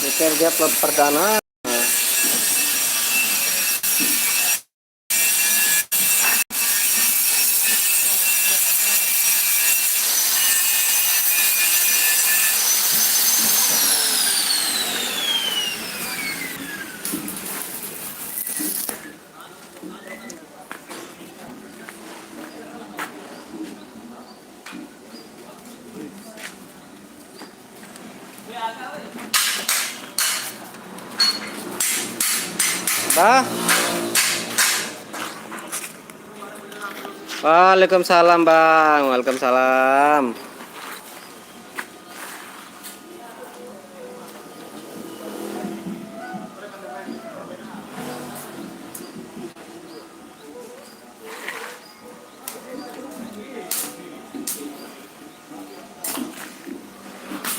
Kerja plot perdana. Bah. Waalaikumsalam Bang. Waalaikumsalam.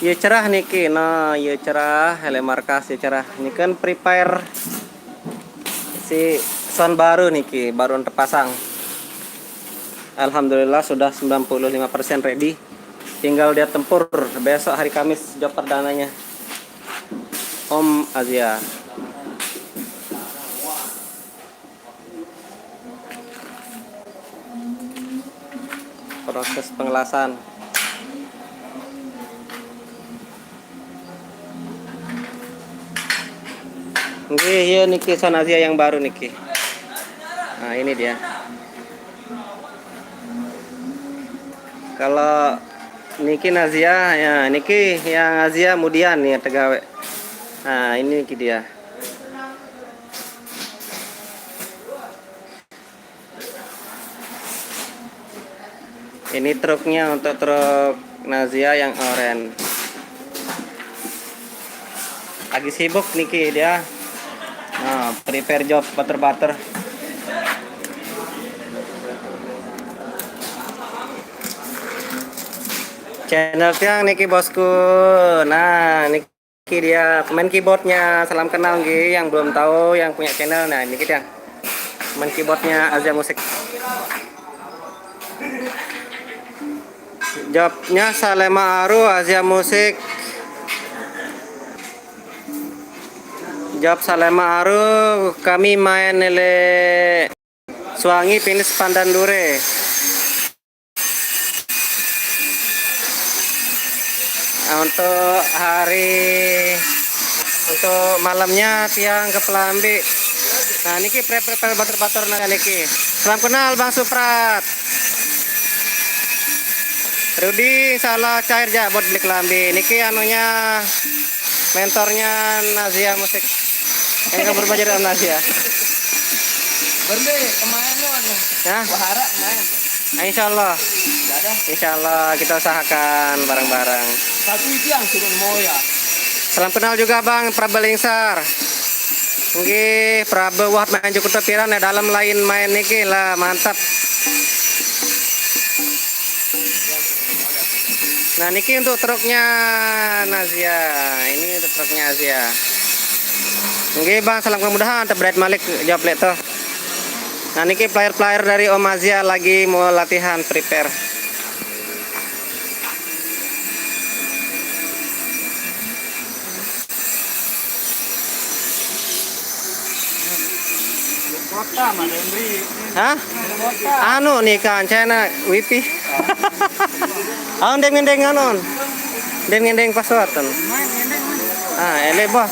Ya cerah niki, nah ya cerah, hele markas ya cerah. Ini kan prepare si sound baru niki, baru terpasang. Alhamdulillah sudah 95% ready. Tinggal dia tempur besok hari Kamis job perdananya. Om Azia. Proses pengelasan. Oke, ya niki sound Azia yang baru niki. Nah, ini dia. Kalau niki Nazia ya, niki yang Azia kemudian nih tegawe. Nah, ini niki dia. Ini truknya untuk truk Nazia yang oranye. Lagi sibuk niki dia. Nah, prepare job butter-butter. Channel tiang niki bosku. Nah, niki dia main keyboardnya. Salam kenal nggih yang belum tahu yang punya channel. Nah, niki dia. Main keyboardnya Azia Musik. Jobnya Salema Aru Azia Musik. Job Salema Aru kami main nele Suangi Pinis Pandan Dure. Untuk malamnya tiang ke Pelambi. Nah niki prepare batur-batur nah niki. Salam kenal Bang Suprat. Rudi salah cair ja buat beli kelambi. Niki anunya mentornya Nazia Musik. Yang kabar belajar dengan Nazia. Berde pemain lo anu. Ya. Wahara main. Nah, insyaallah. Insyaallah kita usahakan bareng-bareng. Satu itu yang turun moya. Salam kenal juga Bang Prabelingsar. Nggih, Prabe wah main cukup tepiran ya dalam lain main niki lah mantap. Nah niki untuk truknya Nazia. Ini untuk truknya Azia. Nggih Bang, salam kemudahan terberat Malik jawab leto. Nah niki player-player dari Om Azia lagi mau latihan prepare. Kota mana Hendri? Hah? Anu nih kan channel wifi. Deng anon. Deng password. Ele bos.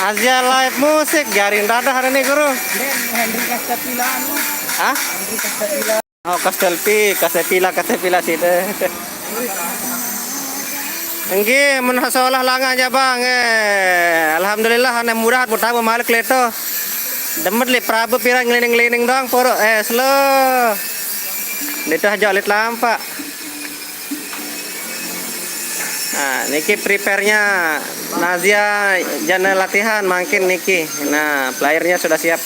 Azia live musik jarin dadah hari ini guru. Hendri Kastapila anu. Hendri Kastapila. Oh Kastapila sih deh. Nggih, mun hasolah langa aja Bang. Alhamdulillah ana murah pertama malik leto. Demet le Prabu pirang ngelining-ngelining doang poro slow. Itu aja lit lampa. Nah, niki prepare-nya Nazia jana latihan makin niki. Nah, playernya sudah siap.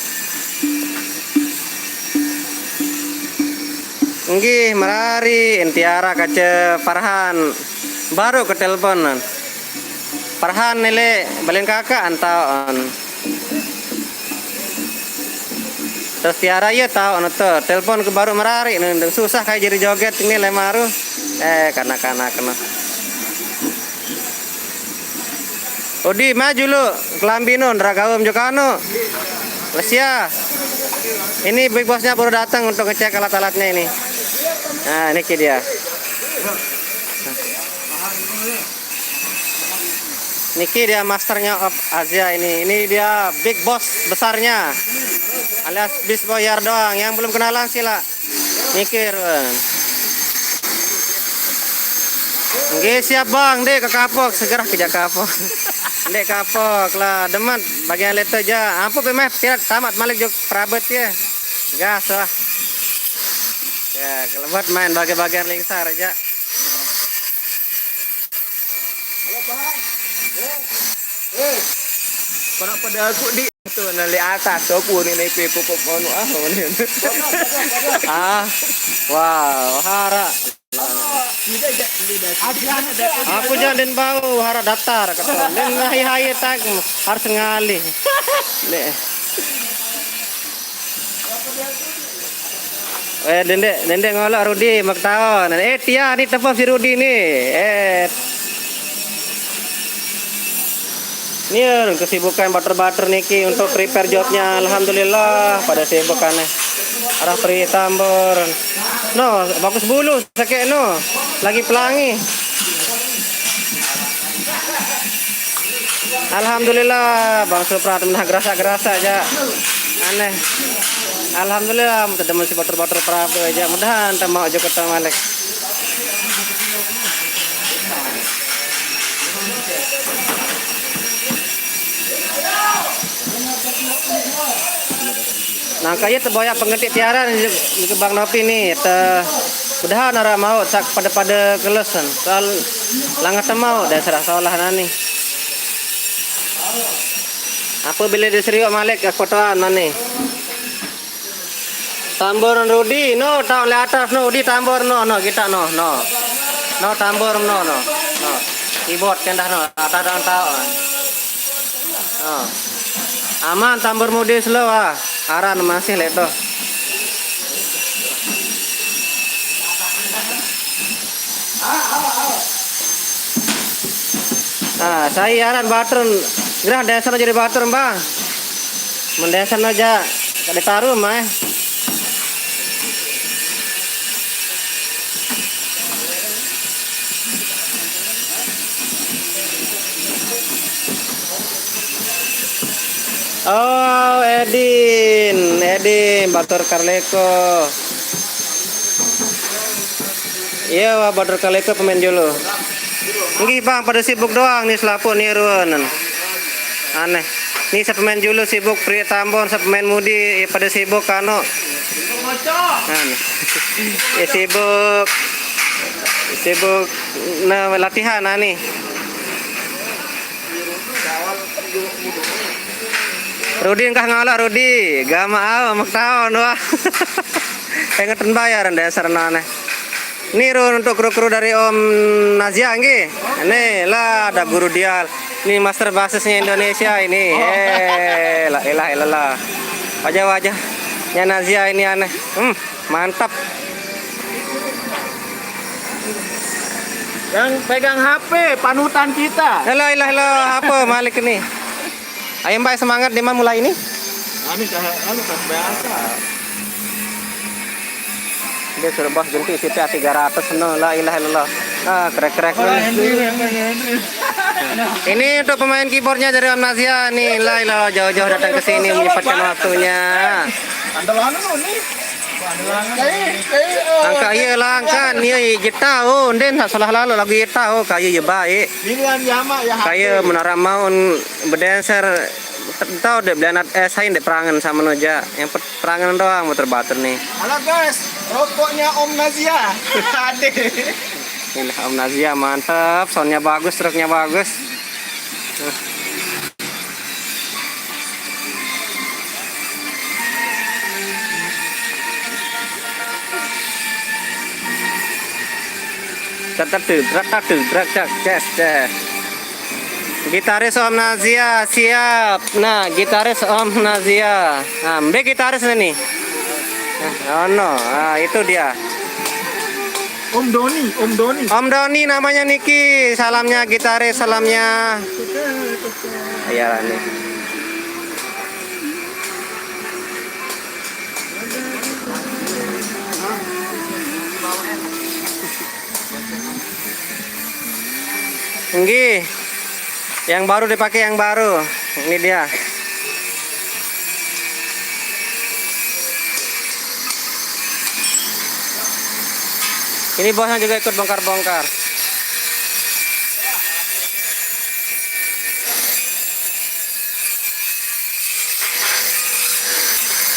Nggih, marari Entiara kace Farhan. Baru ke telepon. Farhan nile balen kakak antaon. Terus Tiara ya tahu tuh telepon ke baru merari susah kayak jadi joget ini lemaru kanak-kanak kena. Odi maju lu, kelambi nun, ragawem juga nu. Lesia. Ini big bossnya baru datang untuk ngecek alat-alatnya ini. Nah, ini dia. Niki dia masternya of Asia ini. Ini dia big boss besarnya. Alias bis boyar doang. Yang belum kenalan sila. Niki Nggih siap bang, dek ke kapok segera kerja kapok. Dek kapok lah, demat bagian leto aja. Ampu pemeh tirat tamat malik jok perabot ya. Gas lah. Ya, kalau buat main bagian lingsar aja. Halo bang. Pada aku di itu nali atas aku nih naik pupuk anu ini. Wow, hara. Aku jangan bau hara datar kata. Den hai tak harus ngali. Dendek ngolok Rudi mak tahun. Tia ni telepon si Rudi ni. Ini kesibukan bater-bater niki untuk prepare jobnya. Alhamdulillah pada sibukannya. Arah peri tambor. No, bagus bulu sakit no. Lagi pelangi. Alhamdulillah Bang Supra temen gerasa-gerasa aja. Aneh. Alhamdulillah mudah masih bater-bater prabu aja. Mudahan tak mau aja ketemu Malek. Nah kaya terboyak pengetik tiaran di Bang Nopi nih. Mudahan arah mau sak pada kelesan. Soal langat mau dan serah salah nani. Apa bila diseriuk Malek ke kotaan nani? Tambor Rudi, no tahu le atas no di tambor no kita no tambor no keyboard kendah no atas dan tahu. Aman tambor mudi slow aran masih leto. Saya aran bateran gerah dasar jadi bateran bang. Mendasar aja kada taruh mah. Oh, Edin Batur Karleko. Iya, Batur Karleko pemain jolo. Nggih bang, pada sibuk doang nih selapu nih ruan. Aneh. Nih saya pemain jolo sibuk pria Tambon, saya pemain mudi pada sibuk kano. Aneh. Ya sibuk latihan nih. Rudi engkah ngalah Rudi, gak mau mak tahun wah. Pengen bayaran dasar nane. Ini untuk kru-kru dari Om Nazia nggih. Ini lah ada guru dial. Ini master basisnya Indonesia ini. La ilaha illallah. Wajah-wajahnya Nazia ini aneh. Mantap. Yang pegang HP panutan kita. La ilaha illallah apa Malik ini? Ayo Mbak semangat di mana mulai ini? Anu kan biasa. Dia sudah bos ganti CTA 300 no la ilaha illallah. Krek-krek. Ini untuk pemain keyboardnya dari Om Nazia nih. La ilaha jauh-jauh datang ke sini menyempatkan waktunya. Angka iya lah kan iya kita den salah lalu lagu kita kayu ya baik. Kayu menara maun berdancer tahu deh belanat sain deh perangan sama noja yang perangan doang muter bater nih. Halo guys, rokoknya Om Nazia. Ade. Ini Om Nazia mantap, soundnya bagus, truknya bagus. Gitaris Om Nazia siap. Nah, gitaris Om Nazia. Nah, gitaris ini. Oh no, itu dia. Om Doni, Om Doni. Om Doni namanya Niki, salamnya gitaris, salamnya. Iya nih. Nggih. Yang baru dipakai yang baru. Ini dia. Ini bosnya juga ikut bongkar-bongkar.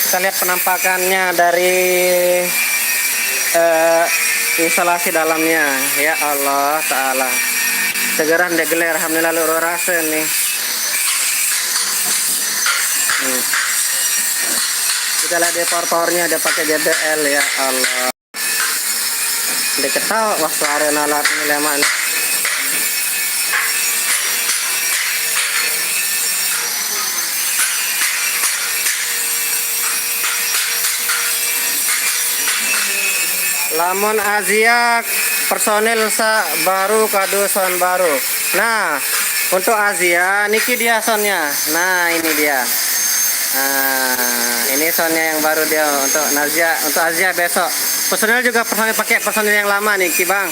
Kita lihat penampakannya dari instalasi dalamnya. Ya Allah Ta'ala. Segera degeler, alhamdulillah lu rasa nih. Kita lihat di power-powernya dia pakai JBL ya Allah. Dia ketawa wah suara alat ini lemak nih. Lamun Asia personil baru kado sound baru. Nah, untuk Asia niki dia soundnya. Nah, ini dia. Nah, ini soundnya yang baru dia untuk Nazia, untuk Asia besok. Personil juga personil pakai personil yang lama nih, Bang.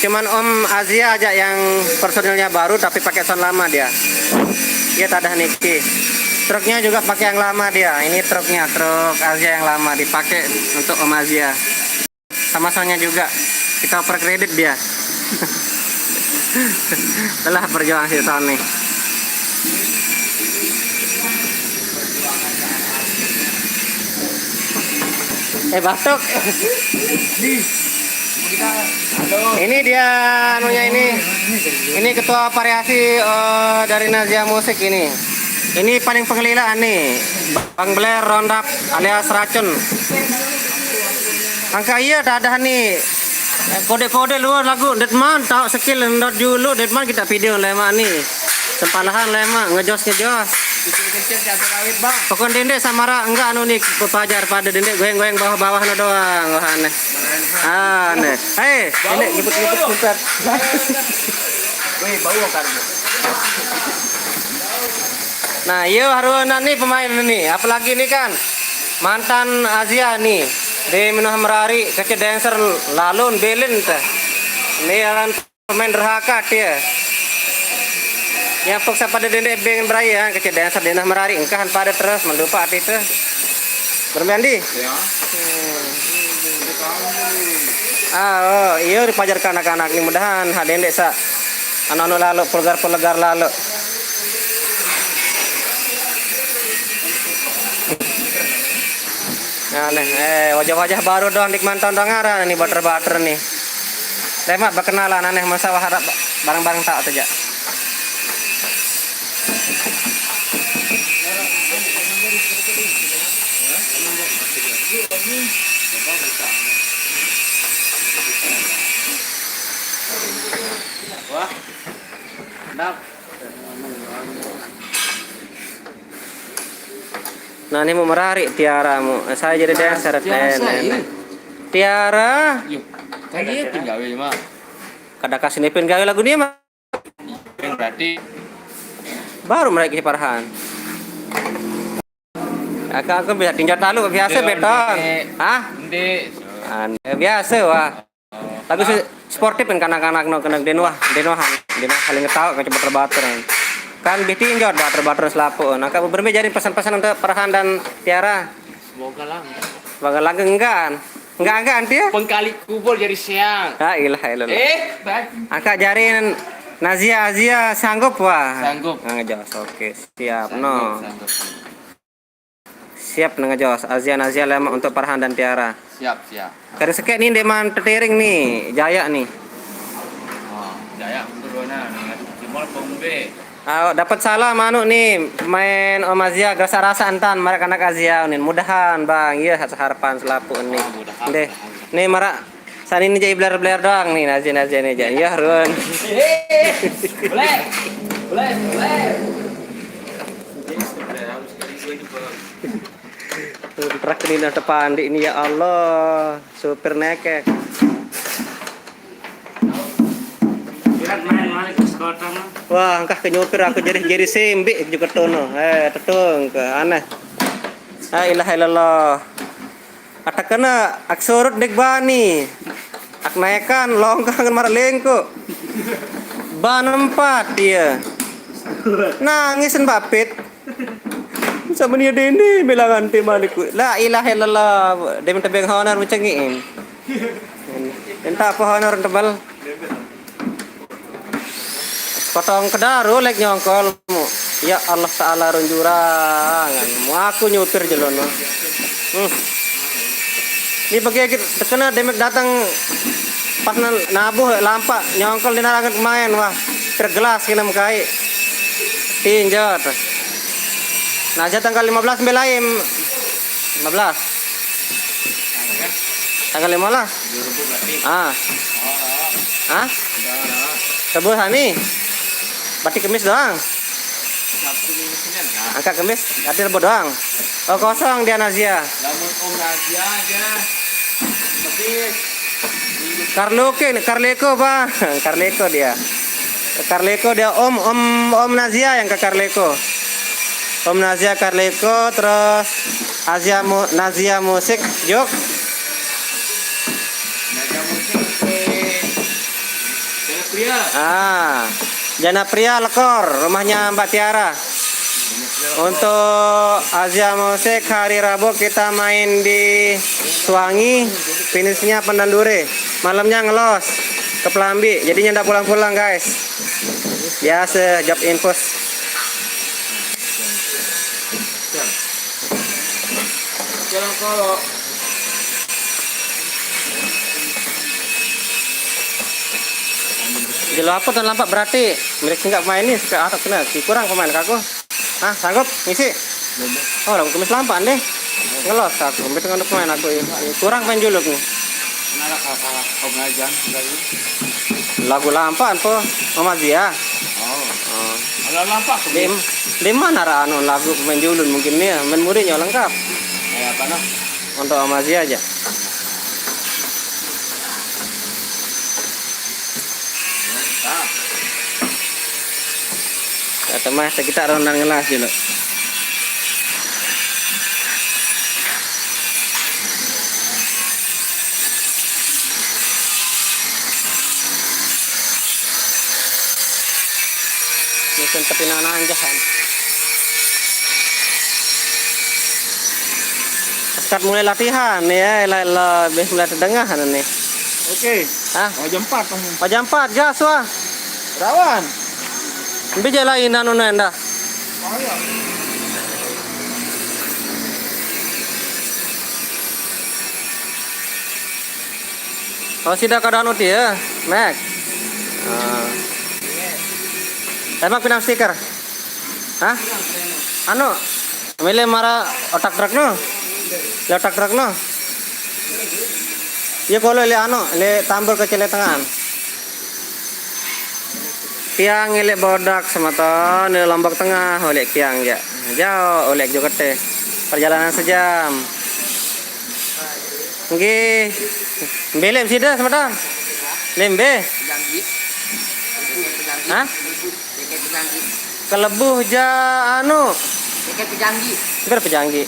Cuman Om Asia aja yang personilnya baru tapi pakai sound lama dia. Dia tak ada niki. Truknya juga pakai yang lama dia. Ini truknya, truk Asia yang lama dipakai untuk Om Asia. Sama soundnya juga. Kita oper kredit dia. Telah perjuangan si sound nih. Batuk. Ini dia anunya ini. Ini ketua variasi dari Nazia Musik ini. Ini paling penggelilaan nih. Bang Blair Roundup alias racun. Angka iya tak ada nih. Kode-kode luar lagu Deadman tahu skill ndot dulu Deadman kita video lemak nih. Sempalahan lemak ngejos. Kencet ya terawit bang. Pokok dendek samara enggak anu nih pepajar pada dendek goyang-goyang bawah-bawah doang. Wah aneh. Aneh. Hei, dendek ngiput-ngiput. Wih, bau kan. Nah, iya haruna nih pemain nih. Apalagi nih kan mantan Asia nih. Di Minuh Merari kece dancer lalun belin teh. Ini akan pemain derhaka dia. Yang paksa pada dendek beng beraya kece dancer di Minuh Merari engkahan pada terus mendupa hati itu. Bermain di? Ya. Oh, iya dipajarkan anak-anak ini mudahan dendek sa anu lalu pulgar lalu. Nah, nih, wajah-wajah baru dong di Kemantau Dongara nih butter nih. Lemak berkenalan aneh masalah harap barang-barang tak saja. Wah. Nak. Nah ini mau merari Tiara mu. Saya jadi dancer Tiara. Yuk. Kayak gitu gawe mah. Kada kasih nipin gawe lagu dia mah. Berarti Baru mereka parahan. Aku bisa tinjau talu biasa betong. Hah? Ende. Biasa wah. Lagu sportif kan kanak-kanak no kena denohan paling ngetahu kan coba terbaturan. Kan bitinjau bater selapu. Nah, kamu berbicara pesan-pesan untuk Farhan dan Tiara. Semoga langgeng enggak dia. Pengkali kubur jadi siang. La ilaha illallah. Baik. Angka jarin Nazia Azia sanggup wah. Sanggup. Ngejos. Oke, siap no. Sanggup. Siap ngejos. Nazia lama untuk Farhan dan Tiara. Siap. Karena sekek nih deman tertering nih, Jaya nih. Oh, Jaya turunnya cimol pombe. Dapat salah manu nih main Om Azia rasa antan mereka anak Azia nih mudahan bang iya harapan selapu nih deh nih marak saat ini jadi bler doang nih Nazia nih jadi ya Run boleh truk ini depan di ini ya Allah supir nekek Wah, angkah ke nyopir aku jadi sembik juga tono. Tetung ke aneh. La ilaha illallah. Atakana aksorot dek bani. Ak naikan longkang marlengko. Ban 4 dia. Nangisin bapit. Sama dia dene bilangan timaliku. La ilaha illallah. Dia minta beng honor mencengin. Entah apa honor tebal. Potong kedaro lek nyongkolmu. Ya Allah Ta'ala runjurangan. Mau aku nyupir jelono. Ini bagi terkena demek datang pas nabuh lampak nyongkol di narangan pemain wah tergelas kena mukai tinjot. Nah aja tanggal 15 belaim 15 tanggal 15 sebut hani batik kemis doang angkat kemis hati rebut doang. Oh kosong dia Nazia Lamun Om Nazia aja. Tapi Karleko pak Karleko dia Om Nazia yang ke Karleko Om Nazia Karleko terus Nazia musik Jok Nazia musik Pria. Jana Pria Lekor rumahnya Mbak Tiara. Untuk Azia Musik hari Rabu kita main di Suwangi, finishnya Pendandure. Malamnya ngelos ke Pelambi, jadinya ndak pulang-pulang guys. Biasa job infus. Jalan kalau Jelo apa tuh lampak berarti milik singgah pemain ini ke atas kena kurang pemain kaku. Sanggup ngisi? Oh, aku kemis lampak deh. Ngelos aku, betul untuk pemain aku kurang main juluk nih. kenapa kakak Om Najan lagi? Lagu lampak po, Mama Zia. Oh. Kalau lampak Di mana anu lagu pemain julun mungkin nih, main muridnya lengkap. kayak apa noh? Untuk Mama Zia aja. Kata mas kita rondan ngelas dulu. Mungkin kepinangan jahan. Start mulai latihan ya, lebih mulai terdengar nih. Oke. Jam 4 kamu. Jam 4 gas wah. Rawan. Bija lain anu nenda. Oh sida kadang uti ya, Mac. Emang pinam stiker? Hah? Anu, milih mara otak truk no? Le otak truk no? Ya kalau le anu, le tambal kecil tangan. Tiang ilek bodak semata ne Lombok Tengah oleh tiang ya. Jauh oleh juga teh. Perjalanan sejam. Nggih. Belem sida semata. Lembe. Pejanggi. Hah? Dekat pejanggi. Kelebuh ja anu. Dekat pejanggi. Ber pejanggi.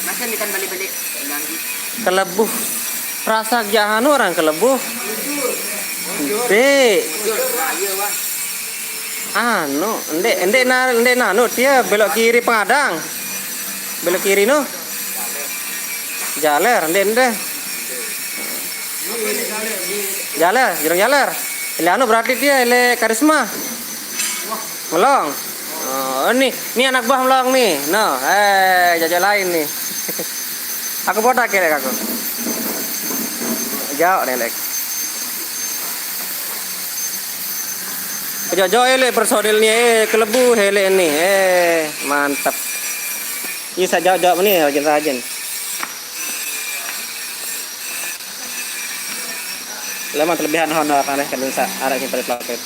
Masa ikan balik-balik pejanggi. Kelebuh. Rasa ja anu orang kelebuh. B. Anu, ndek anu dia belok kiri Pengadang. Belok kiri no. Jaler, ndek. Jaler, jurang jaler. Ile anu berarti dia ile Karisma. Melong. Oh, ini anak buah Melong nih. No, jajal lain nih. Aku botak ya aku. Jauh deh lek. Jojo ele personilnya kelebu hele ini mantap. Ini saya jawab nih rajin-rajin. Lemah kelebihan honor aneh kan bisa arah kita pelapet.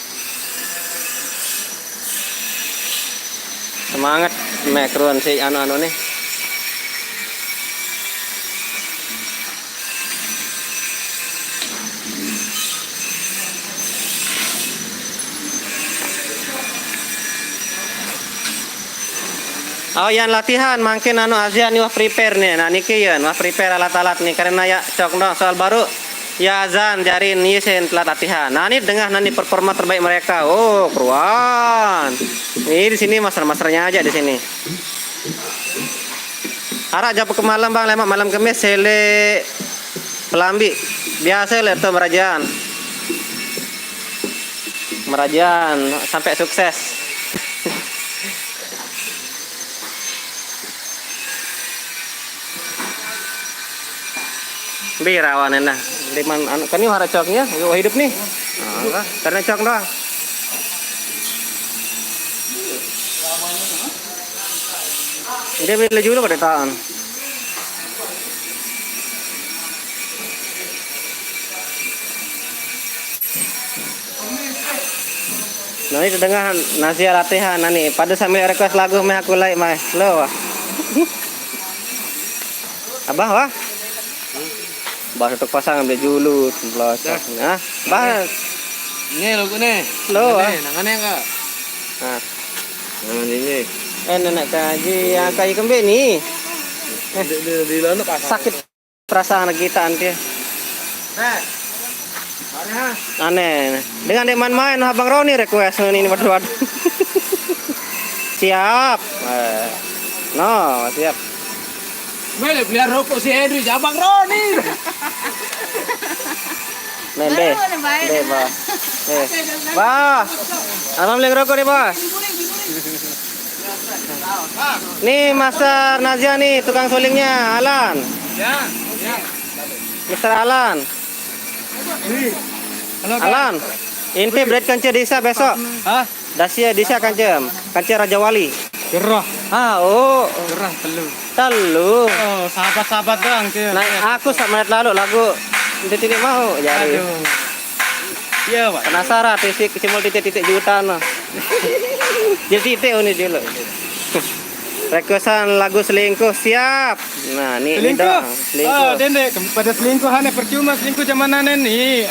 Semangat makron si anu nih. Oh yang latihan mungkin anu Azia nih wah prepare nih. Nah niki ya wah prepare alat-alat nih karena ya cok dong soal baru ya azan jarin nih sen telat latihan. Nah ini dengar nanti performa terbaik mereka. Oh keruan. Ini di sini master-masternya aja di sini. Arak jam ke malam bang lemak malam kemis sele pelambi biasa lihat tuh merajan sampai sukses. Birawan nah liman anu kan ini harus coknya gua hidup nih karena cok doang dia beli juga pada tahun nah ini dengar nasi latihan nih pada sambil request lagu meh aku like mah lo wah abah wah bah untuk pasang ambil julut belakang nah bah Ini lagu nih. lo ah Nangannya enggak? nah Ini. nenek kaji yang kaji kembe nih Di lana pasang. sakit perasaan kita anti Nek. Mari ha. aneh dengan deman main abang Roni request ini waduh siap no siap Mele biar rokok si Henry Abang Roni. Nende, bah, bah, abang beli rokok nih bos. Nih Master Nazia nih tukang sulingnya Alan, Ya. Ya. Mister Alan, Halo, Kak. Alan, inti bread kanca desa besok. Hah? Dasia desa kanca Raja Wali. Gerah. Oh, Gerah telu. telu. Oh, sahabat-sahabat doang tuh. Nah, aku sak menit lalu lagu titik mau jadi. Aduh. Iya, Pak. Penasaran kecimul titik-titik jutaan. Jadi titik ini dulu. Requestan lagu selingkuh siap. Nah, ini Selingkuh. dong, Oh, selingkuh. Dendek, pada selingkuhannya percuma selingkuh zaman nih.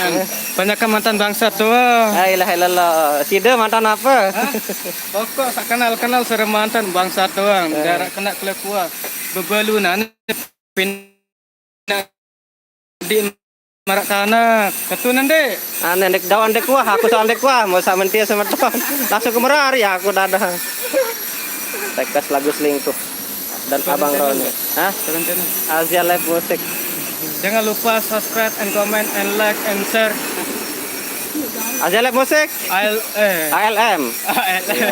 Banyak mantan bangsa tuh. La ilaha illallah. Sida mantan apa? Pokok tak kenal serem mantan bangsa doang. Jarak kena kelekuah. Bebalu nanti pindah di marak kanak. Ketunan dek. Aneh dek dawan dek wah, aku soal dek wah, mau sama mentia sama tahun. Langsung ke Merari ya aku dadah. Request lagu selingkuh dan Abang Roni. Hah? Rencana. Azia Live Musik. Jangan lupa subscribe and comment and like and share. Azia Live Musik. ALM.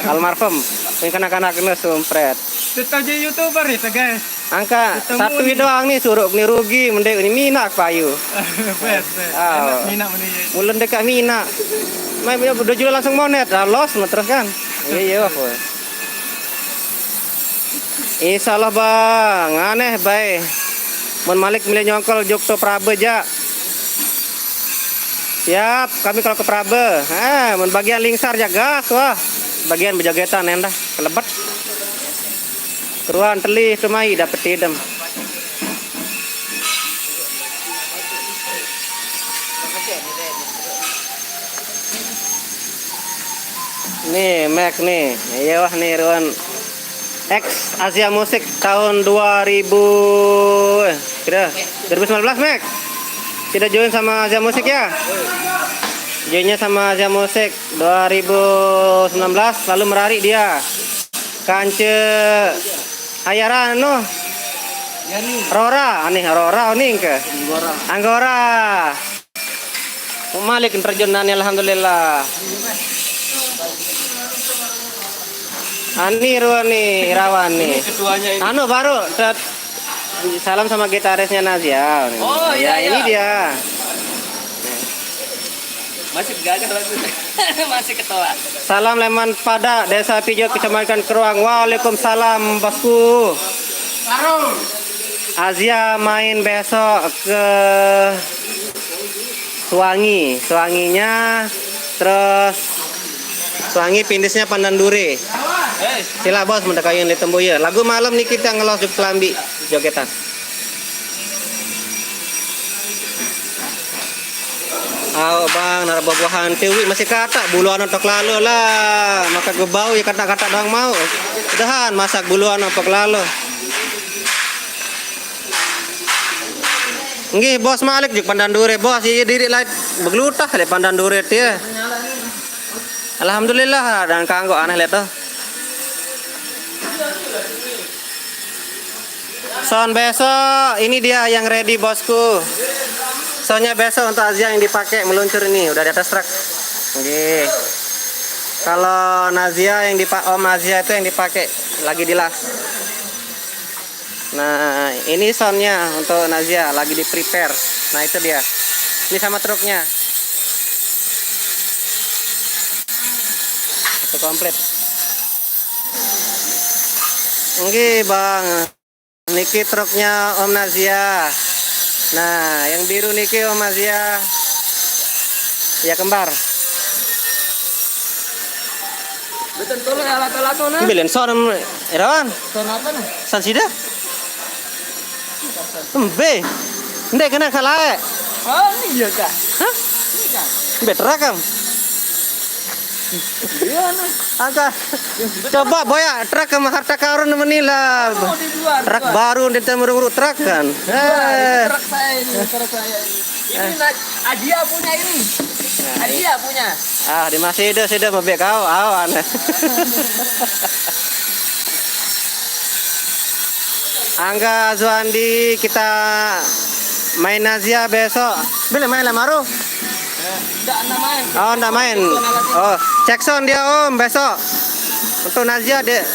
Almarhum. Ini kanak-kanak ini sumpret. Kita jadi YouTuber nih guys. Angka Ketemu satu nih. doang nih suruh ni rugi mendek ini mina payu. Bet. Ah. Enak minat meni. Mulen dekat mina. Mai udah jual langsung monet. Dah los terus kan. Iya apa. Insyaallah bang, aneh baik. Mun Malik milih nyongkol Jogto Prabe ja. Siap, kami kalau ke Prabe. Mun bagian lingsar ja gas wah. Bagian bejogetan endah kelebet. Keruan telih tumai dapet idem. Nih Mac nih, iya wah nih Ruan X Asia Musik tahun 2000 kira 2019 Mac. Tidak join sama Asia Musik ya? Joinnya sama Asia Musik 2019 lalu merari dia. Kance Ayaran no. Rora aneh Rora oning ke. Anggora. Malik terjunan alhamdulillah. Ani Ruani Irawan nih. Ketuanya ini. Anu baru salam sama gitarisnya Nazia. Oh, ya, iya, ini iya. dia. Masih gagah lagi. Masih ketawa. Salam Leman Pada Desa Pijo Kecamatan Keruang. Waalaikumsalam bosku. Azia main besok ke Suwangi. Suwanginya terus Suwangi pindisnya Pandan Duri. Sila bos mendekayun di Tembuya. Lagu malam nih kita ngelos di Kelambi jogetan. Aw bang, nara buah-buahan tiwi masih kata buluan untuk lalu lah. Maka gue bau ya kata-kata doang mau. Udahan masak buluan untuk lalu. Nggih bos Malik juk pandan dure bos iya diri lain beglutah le pandan dure dia. Alhamdulillah dan kanggo aneh lihat tuh. Son besok ini dia yang ready bosku. Soalnya besok untuk Azia yang dipakai meluncur ini udah di atas truk. Oke. Kalau Nazia yang Om Azia itu yang dipakai lagi dilas. Nah, ini soundnya untuk Nazia lagi di prepare. Nah, itu dia. Ini sama truknya. Itu komplit. Oke, Bang. Niki truknya Om Nazia. Nah, yang biru niki Om Azia. Ya kembar. Betul tolong alat-alat mana? Bilin son Irawan. Son apa nih? San sida. Be. Ndek kena salah. Oh, ini ya kak. Hah? Ini kak. Better rakam. Iya nih. Angka. Coba boya truk ke harta karun menila. Oh, dijual. Truk baru di temurung truk kan. Truk saya ini, truk saya ini. Ini Adia punya ini. Adia punya. Ah, di masih sudah mebek kau awan. Angga Zuandi kita main Nazia besok. Bila main lah Maru? Enggak main. Oh, enggak main. Oh, cek sound dia Om besok. Untuk Nazia dia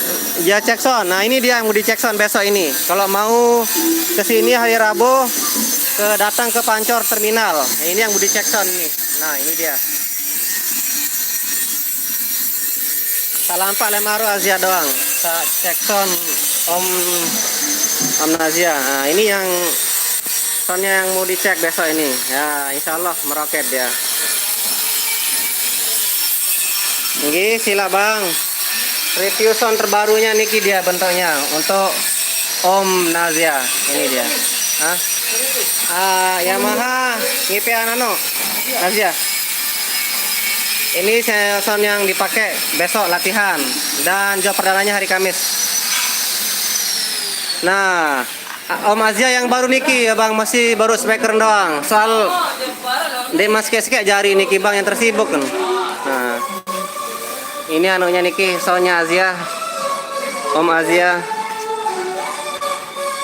cek sound. Nah, ini dia yang mau dicek sound besok ini. Kalau mau ke sini hari Rabu datang ke Pancor Terminal. Nah, ini yang mau dicek sound ini. Nah, ini dia. Salam Pak Lemaro Azia doang. Cek sound Om Nazia. Nah, ini yang soundnya yang mau dicek besok ini. Ya, insya Allah meroket dia. Oke, sila Bang. Review sound terbarunya niki dia bentuknya untuk Om Nazia. Ini dia. Hah? Yamaha ngipian anu Nazia. Ini sound yang dipakai besok latihan dan job perdananya hari Kamis. Nah, Om Azia yang baru niki ya Bang, masih baru speaker doang. Soal dia masih kayak jari niki Bang yang tersibuk kan. Nah, ini anunya niki soundnya Azia, Om Azia.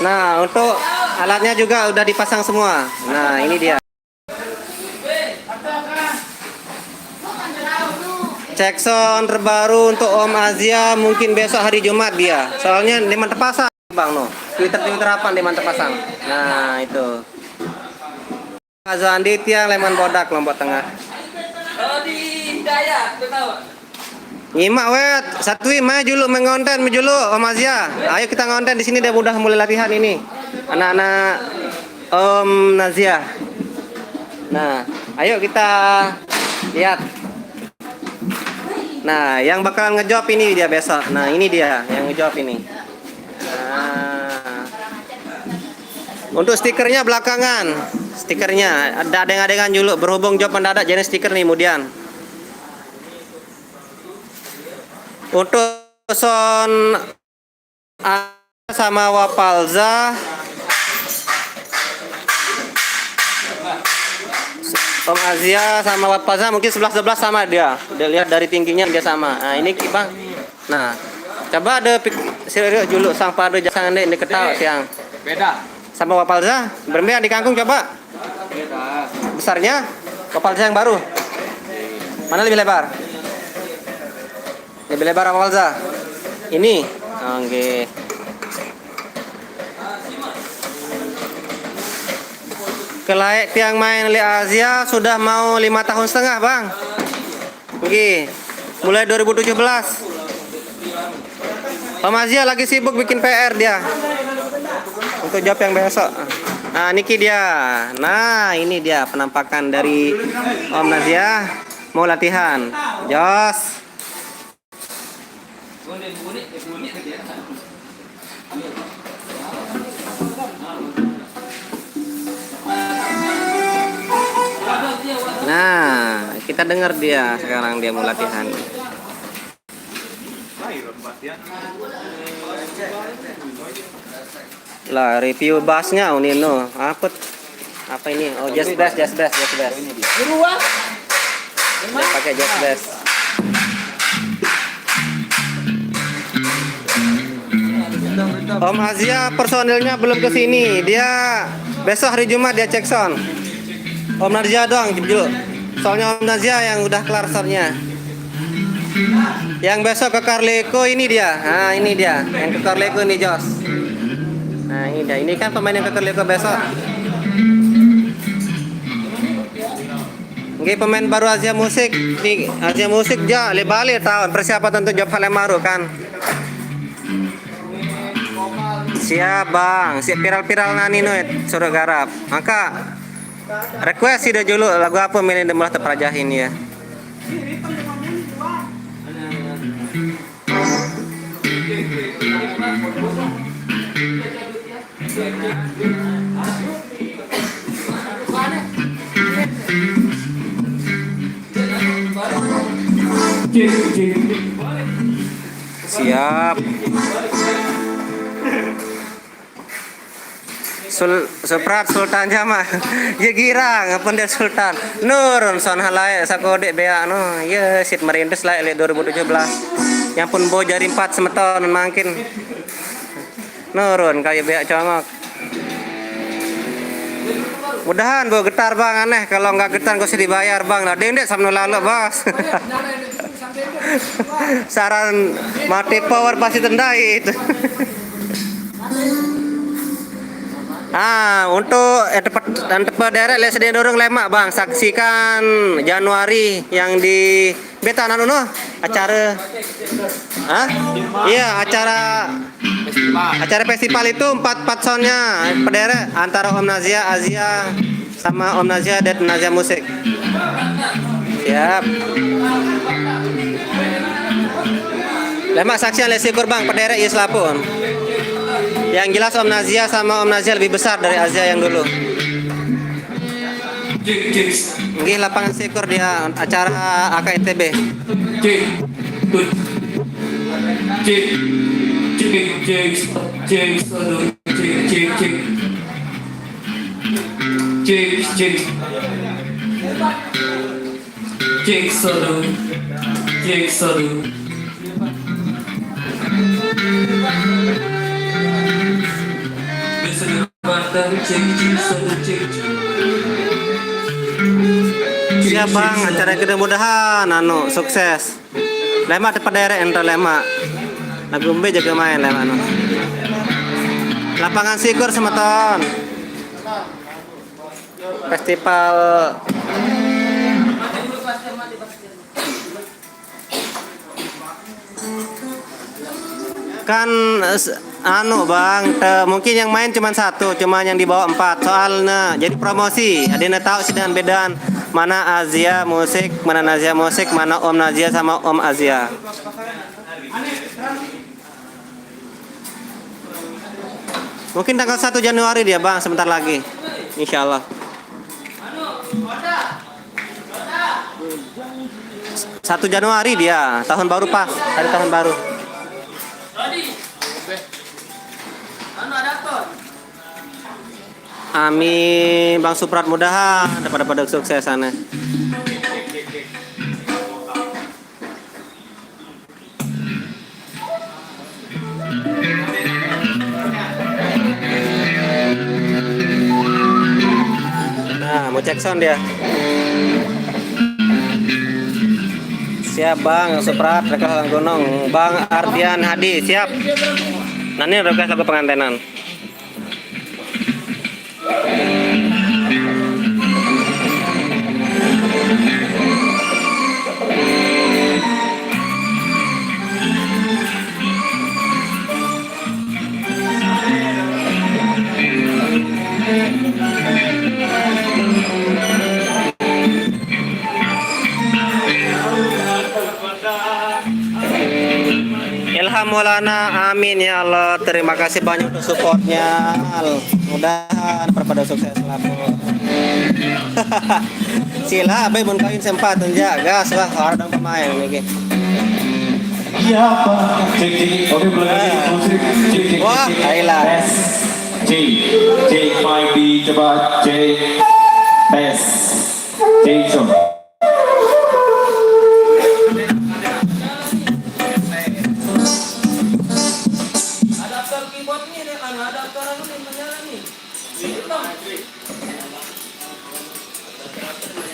Nah, untuk alatnya juga udah dipasang semua. Nah, ini dia. Cek sound terbaru untuk Om Azia mungkin besok hari Jumat dia. Soalnya dia mantep pasang Bang no. Twitter apa dia mantep pasang. Nah, itu. Azandi tiang Leman Bodak Lombok Tengah. Oh, di Daya, tahu. Nyimak wet, satu mah julu mengonten julu Om Azia. Ayo kita ngonten di sini dia udah mulai latihan ini. Anak-anak Om Nazia. Nah, ayo kita lihat. Nah, yang bakalan ngejob ini dia besok. Nah, ini dia yang ngejob ini. Nah, untuk stikernya belakangan. Stikernya ada adeng-adengan dulu berhubung job mendadak jadi stiker nih kemudian. Untuk son sama Wapalza Om Azia sama Wapalza mungkin 11-11 sama dia. Udah lihat dari tingginya dia sama. Nah, ini Bang. Nah, coba ada serius dulu sang pada jangan dek ketawa siang. Beda. Sama Wapalza, berbeda di kangkung coba. Beda. Besarnya Wapalza yang baru. Mana lebih lebar? Lebih lebar Wapalza. Ini. Oke. Kelaik tiang main Li Azia sudah mau 5 tahun setengah Bang. Oke. Mulai 2017. Om Azia lagi sibuk bikin PR dia. Untuk job yang besok. Nah, niki dia. Nah, ini dia penampakan dari Om Nazia mau latihan. Jos. Nah, kita dengar dia sekarang dia mau latihan. Lah, review bassnya Nino. Apa ini? Oh, jazz bass. Dia pakai jazz bass. Om Azia personilnya belum ke sini. Dia besok hari Jumat dia cek sound. Om Nazia doang dulu. Soalnya Om Nazia yang udah kelar soundnya. Yang besok ke Carleco ini dia. Nah, ini dia. Yang ke Carleco ini Jos. Nah, ini dia. Ini kan pemain yang ke Carleco besok. Oke, pemain baru Azia Musik. Nih, Azia Musik ja balik tahun persiapan untuk job Halemaru kan. Siap bang, siap viral-viral nani noit suruh garap. Maka request sih dulu lagu apa milih demulah terperajahin ya. Siap. Suprat Sultan Jama. Ya girang apa dia Sultan. Nurun son halai sakode bea no. Ya sit merindes lah 2017. Yang pun bo jari 4 semeton mangkin. Nurun kayak bea congok. Mudahan bo getar bang aneh kalau nggak getar gak usah dibayar bang. Nah dendek samno lalu bos. Saran mati power pasti tendai itu. Untuk tepat daerah les dia dorong lemak bang, saksikan Januari yang di beta nanu no acara, iya acara festival itu 4 soundnya pedere antara Om Nazia, Azia sama Om Nazia dan Nazia Musik. Siap. Lemak saksian lesikur bang pedere iya selapun. Yang jelas Om Nazia sama Om Nazia lebih besar dari Azia yang dulu. Ini lapangan Sikur dia acara AKITB. Siap bang, acara kita mudahan sukses. Lemak tepat daerah ento lemak. Lagu B jaga main lemak Lapangan Sikur Semeton. Festival kan bang, mungkin yang main cuma 1, cuma yang dibawa 4 soalnya jadi promosi. Adina tahu sih dengan bedaan mana Azia Musik, mana Nazia Musik, mana Om Nazia sama Om Azia. Mungkin tanggal 1 Januari dia bang, sebentar lagi, insya Allah. 1 Januari dia, tahun baru pas, hari tahun baru. Amin Bang Suprat, mudahan pada suksesannya. Nah, mau cek sound dia. Siap Bang Suprat, rekas gunung. Bang Ardian Hadi, siap. Nah ini rekas lagu pengantenan. Maulana, amin ya Allah. Terima kasih banyak untuk supportnya. Mudah-mudahan perpada sukses selalu. Sila, abe mun kawin sempat gas lah orang pemain ini. Iya Pak. Cek. Oke belum lagi musik. Cek. Wah, ayolah. Tes. Cek. Cek mic coba cek. Tes. Cek so.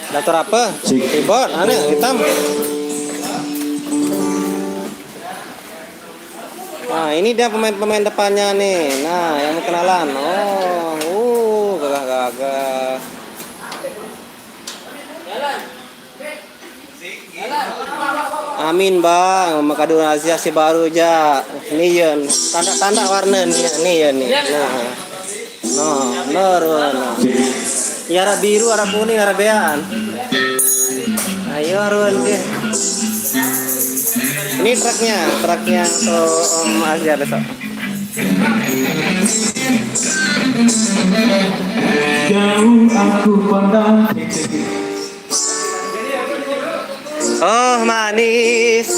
Daftar apa? Keyboard, aneh hitam. Nah, ini dia pemain-pemain depannya nih. Nah, yang kenalan. Gagah-gagah. Amin bang, makadu Asia si baru aja. Nih tanda-tanda warna nih. Nah. Ya ada biru, ada kuning, ada bean. Ayo Arun deh. Ini truknya untuk Om Asia besok. Jauh aku pandang. Oh manis.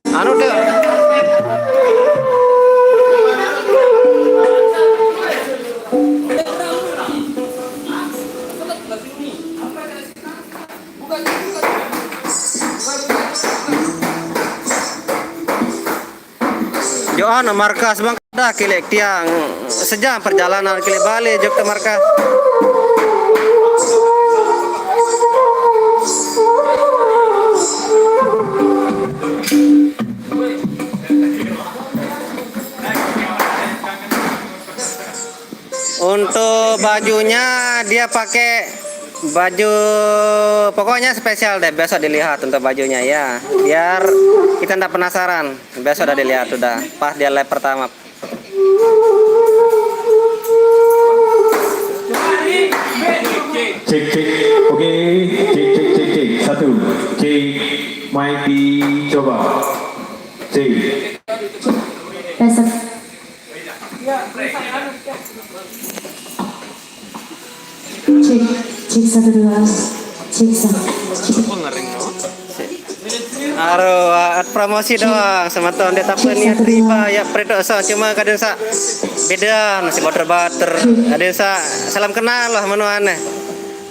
Anu deh. Joan markas bang dah kilek tiang sejam perjalanan kilek balik jok ke markas. Untuk bajunya dia pakai baju pokoknya spesial deh, besok dilihat untuk bajunya ya, biar kita ndak penasaran. Besok udah dilihat udah pas dia live pertama. Cek. Oke. Cek. Satu. Cek. Mic coba. Cek. Cek 1 2 cek 1. Aduh, promosi doang sama tahun dia tak niat riba ya predoso cuma kadang sa beda nasi butter ada sa salam kenal lah menu aneh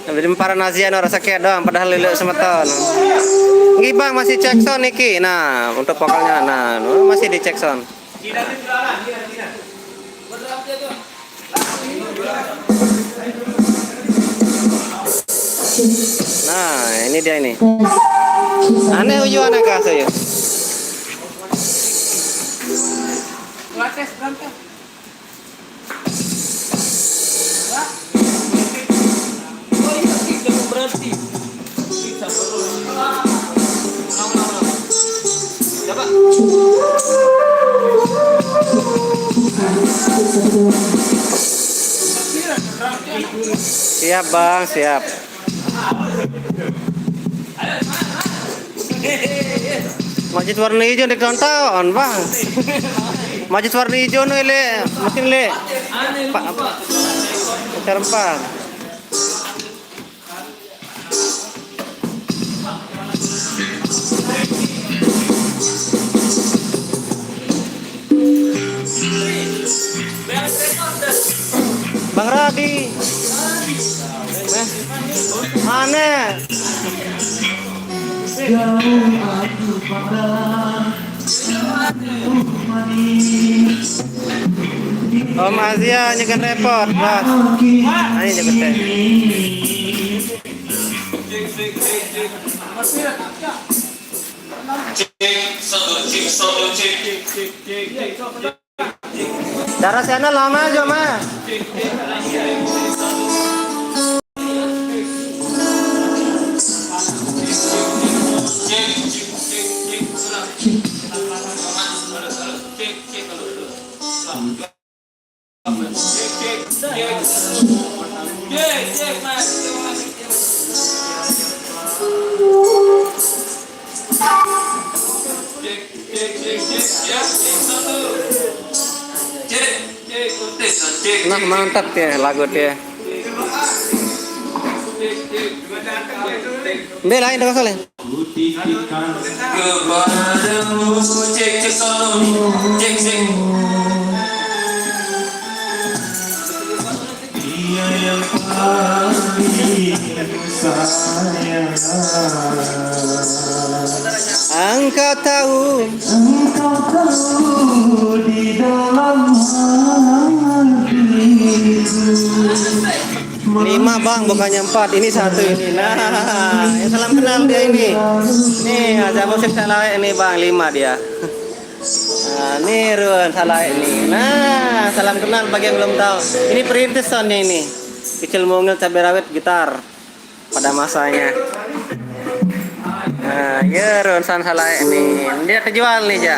jadi para nazian orang sakit doang padahal lelek sama tahun nggih bang masih cek sound niki. Nah untuk vokalnya nah masih di cek sound. Nah ini dia ini aneh uyu anak kasih ya. Siap bang, siap. Masjid warna hijau di downtown bang. Masjid warna hijau nih le, mungkin le. Terempat. Bang Radi. Aneh. Om Asia nyekan repot, Bos. Ini nyekan teh. Darah sana lama aja, Mas. Nah, mantap ya lagu dia. Bel lain dah soalnya. Kutitipkan Kepadamu cek cek tolong cek cek. dia yang paling sayang. Engkau tahu Engkau tahu di dalam hatiku. 5 bang, bukannya 4. Ini 1 ini. Nah, ya salam kenal dia ini. Nih, ada musik salah ini bang, 5 dia. Nah, nih Ruan salah ini. Nah, salam kenal bagi yang belum tahu. Ini perintis soundnya ini. Kecil mungil cabai rawit gitar pada masanya. Nah, ya Ruan sound salah ini. Dia kejual nih, Ja.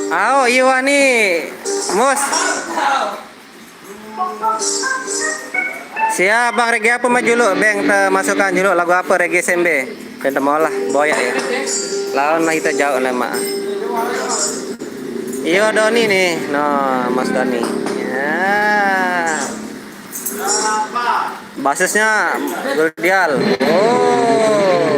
Oh, iya nih, Mus. Siap bang, reggae apa maju lu? Bang, masukkan dulu lagu apa reggae SMB? Dan mau lah, boyak ya. Lawan lah kita jauh lah mak. Iya Doni nih, no Mas Doni. Ya. Basisnya Guldial. Oh.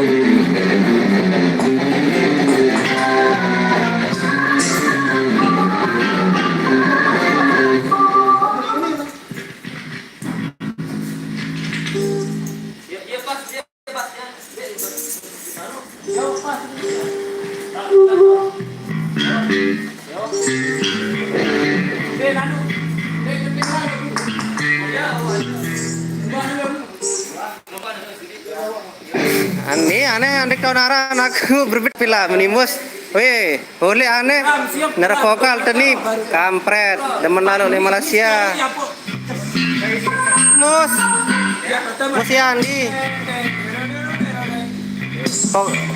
Aneh andek kau naran aku berbit pila menimus. Weh, boleh aneh. Nara vokal tadi kampret demen lalu di Malaysia. Mus. Musiandi.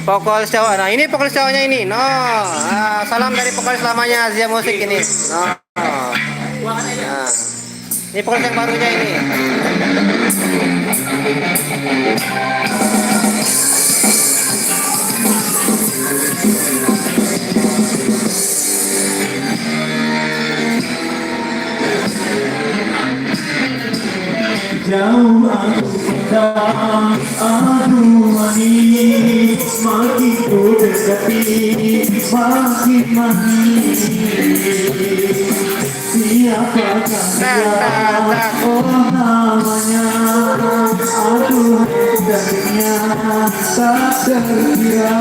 Vokalis Jawa. Nah, ini vokalis Jawanya ini. No. Salam dari vokalis lamanya Azia Musik ini. No. Nah. Ini vokalis yang barunya ini. Jauh aku pendam, aduh manis, makin ku dekati, makin manis. Siapakah dia, oh namanya, aduh darinya tak terkira.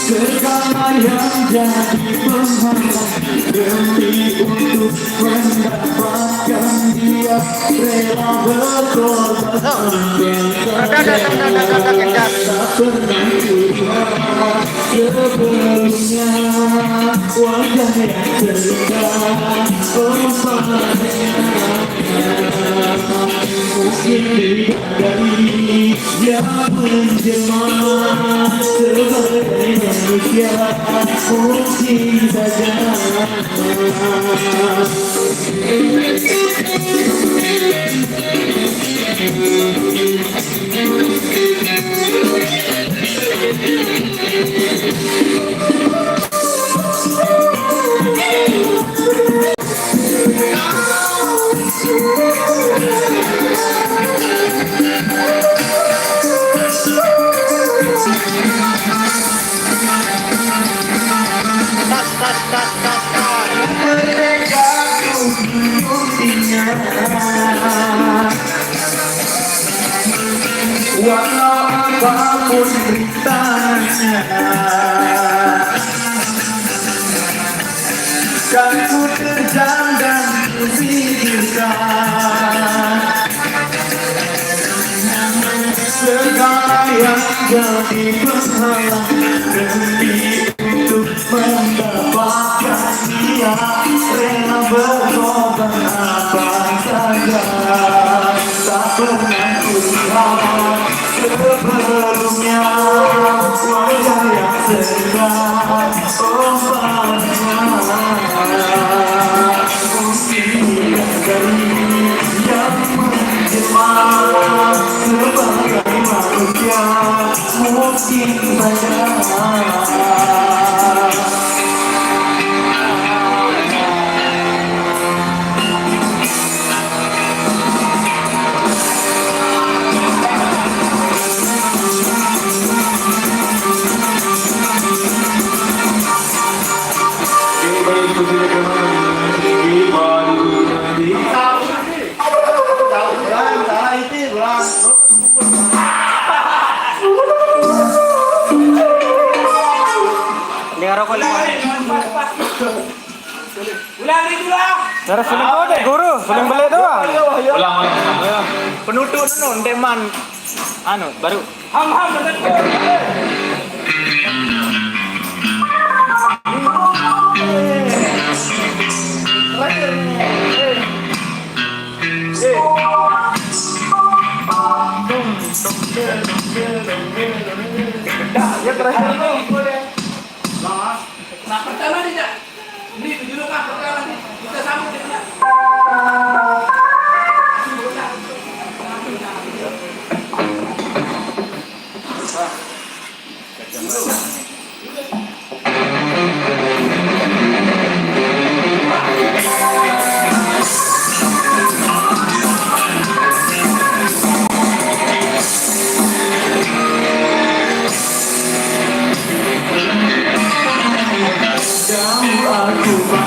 Segala yang jadi penghalang demi untuk mendapatkan dia rela berkorban. Tak pernah lupa sebelumnya wajah yang terindah mungkin bidadari yang menjelma sebagai manusia mungkin saja. Mereka buktinya. Walau apapun rintangannya, kan ku terjang dan ku pikirkan segala yang jadi penghalang demi untuk mendapatkan dia, rela berkorban apa saja. Tak pernah ku lihat sebelumnya wajah yang sedang mungkin dari yang menjelma sebagai manusia, mungkin saja. Ini ngarokok lima. Cara suling kau deh, guru. Suling beli doang. Ulang. Penutup non deman. Anu baru. Ya terakhir Nah, pertama nih, ini 7 pertama nih. Kita sambung dia.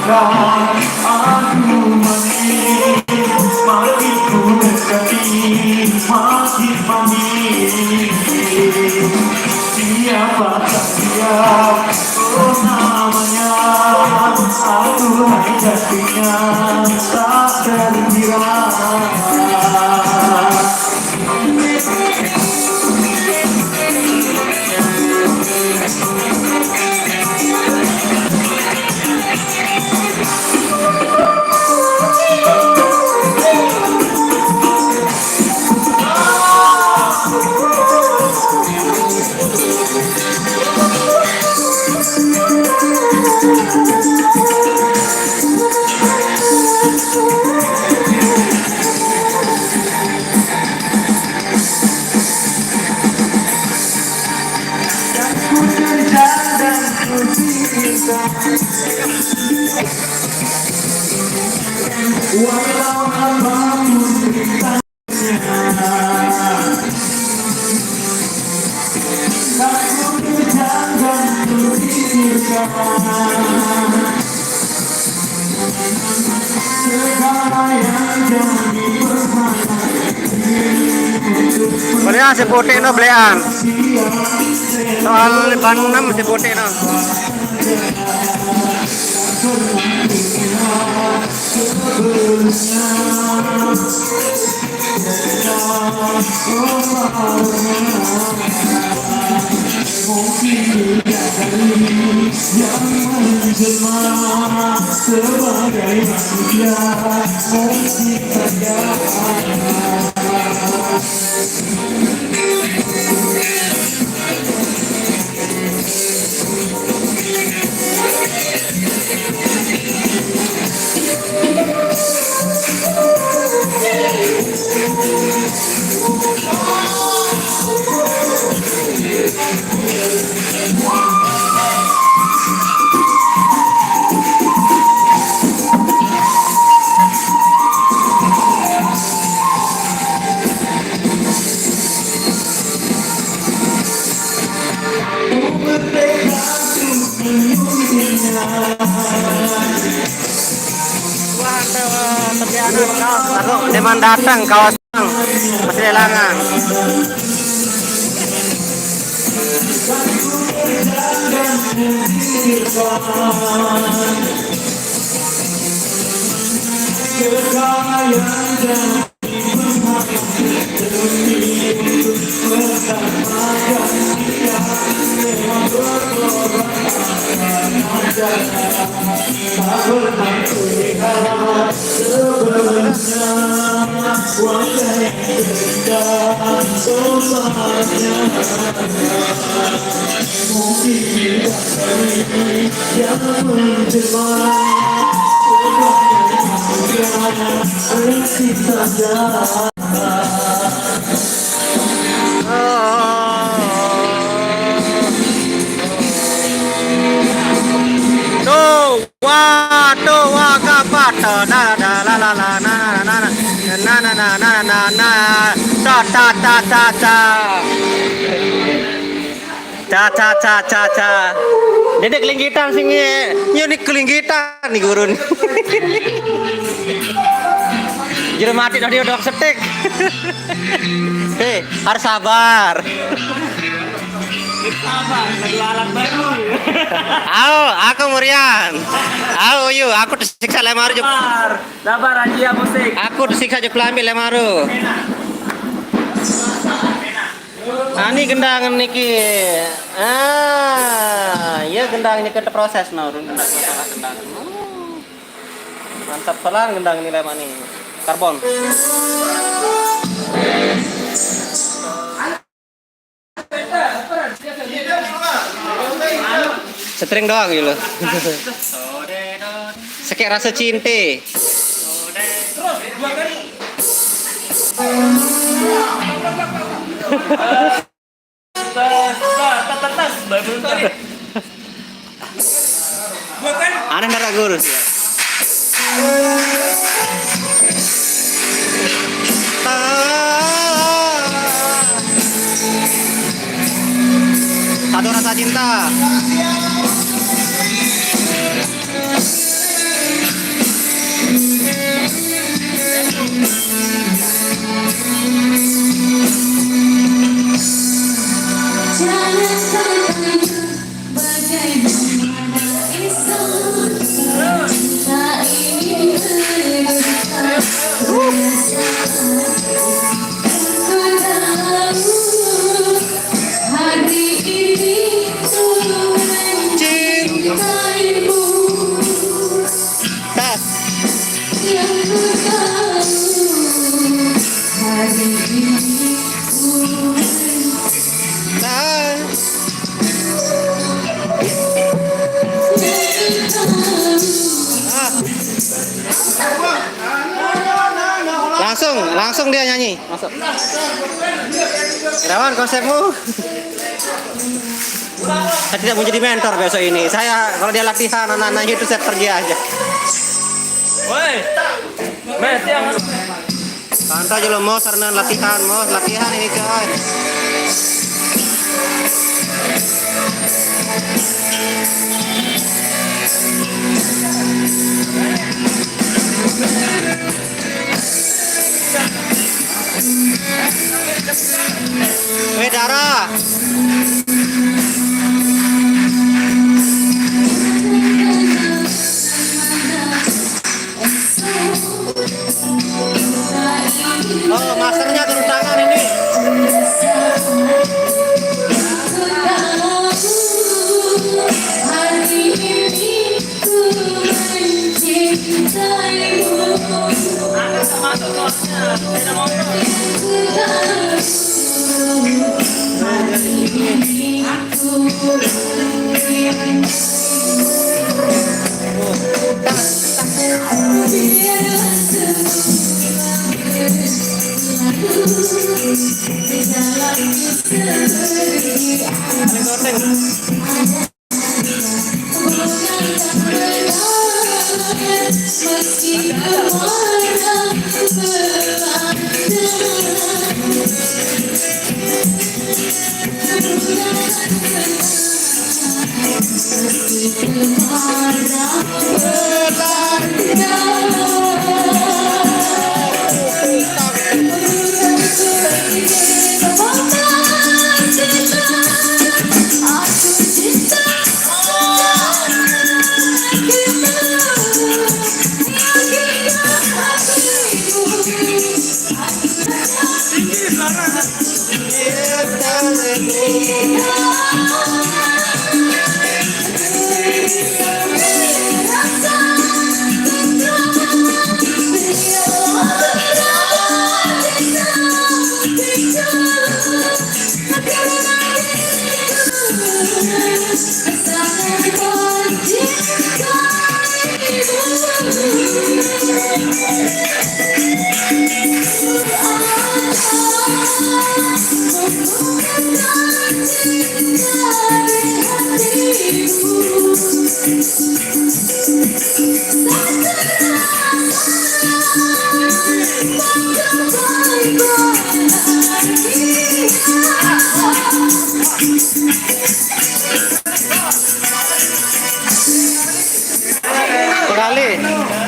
Aku manis, makin ku dekati, makin manis. Siapakah dia? Oh namanya, aku hai jadinya tak terkira. Walau apapun rintangannya, tak ku terjang dan ku pikirkan segala yang jadi permasalahan. Boleh si putih no belian. Soal ban 6 si putih no. Mungkin dari yang menjelma sebagai manusia, mungkin saja. Wah, terbiasa kau. Deman datang kawasan masih lelangan. Ca. Dedek kelinggitan sing ini kelinggitan nih gurun. Jero mati dah dia dok setik. Hei, harus sabar. Jualan baru. Aku Murian. Yuk, aku disiksa lemaru juk. Sabar aja musik. Aku disiksa juk lambi lemaru. Ini gendang niki. Iya gendang ini kita proses urun gendang. Mantap pelan gendang ini lemah nih. Karbon. Setring doang gitu. Sekek rasa cinta. Aneh darah gurus ya. Satu rasa cinta. Langsung dia nyanyi. Masuk. Irawan konsepmu. Saya tidak mau jadi mentor besok ini. Saya kalau dia latihan anak-anak itu saya pergi aja. Woi. Mes yang Santai aja lo mau sarana latihan ini coy. Dara. Oh, masternya turun tangan ini. Meski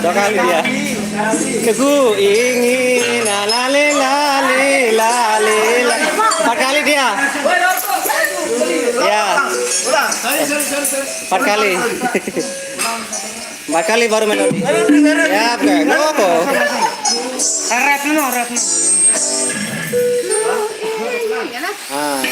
Dua kali dia. Keku ingin lale lale lale. Empat kali dia. Ya. Empat kali. Empat kali baru melodi. Ya, bukan. Apa? Rap no. Ah.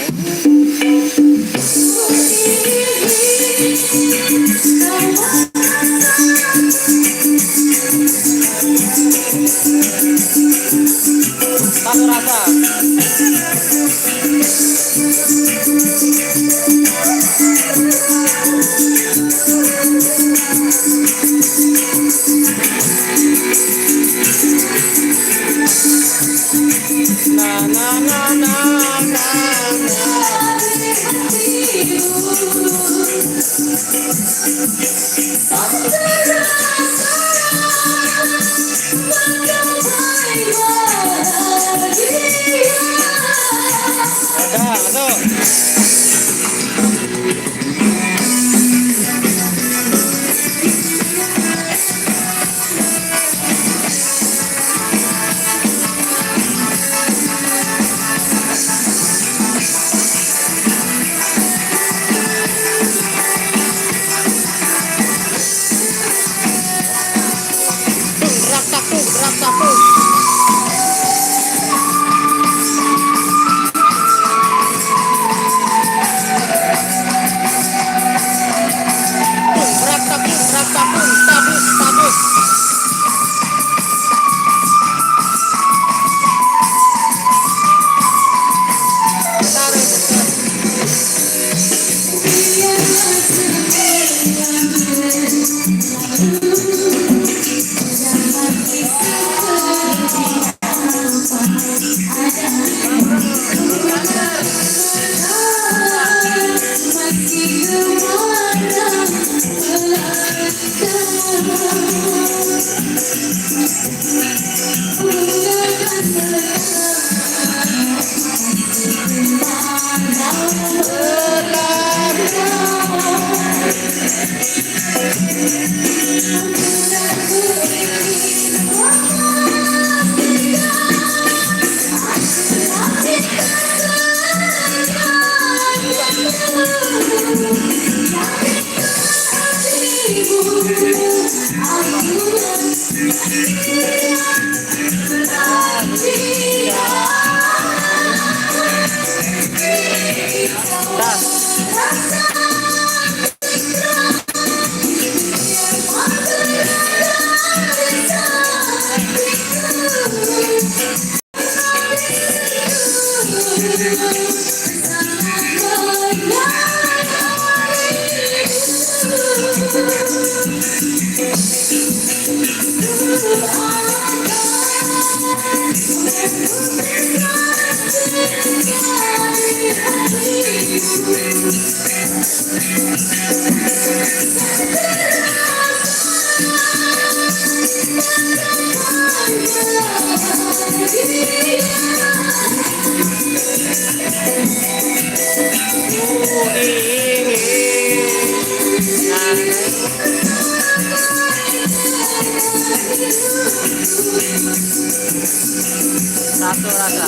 Satu rasa. Satu rasa.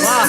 Wah.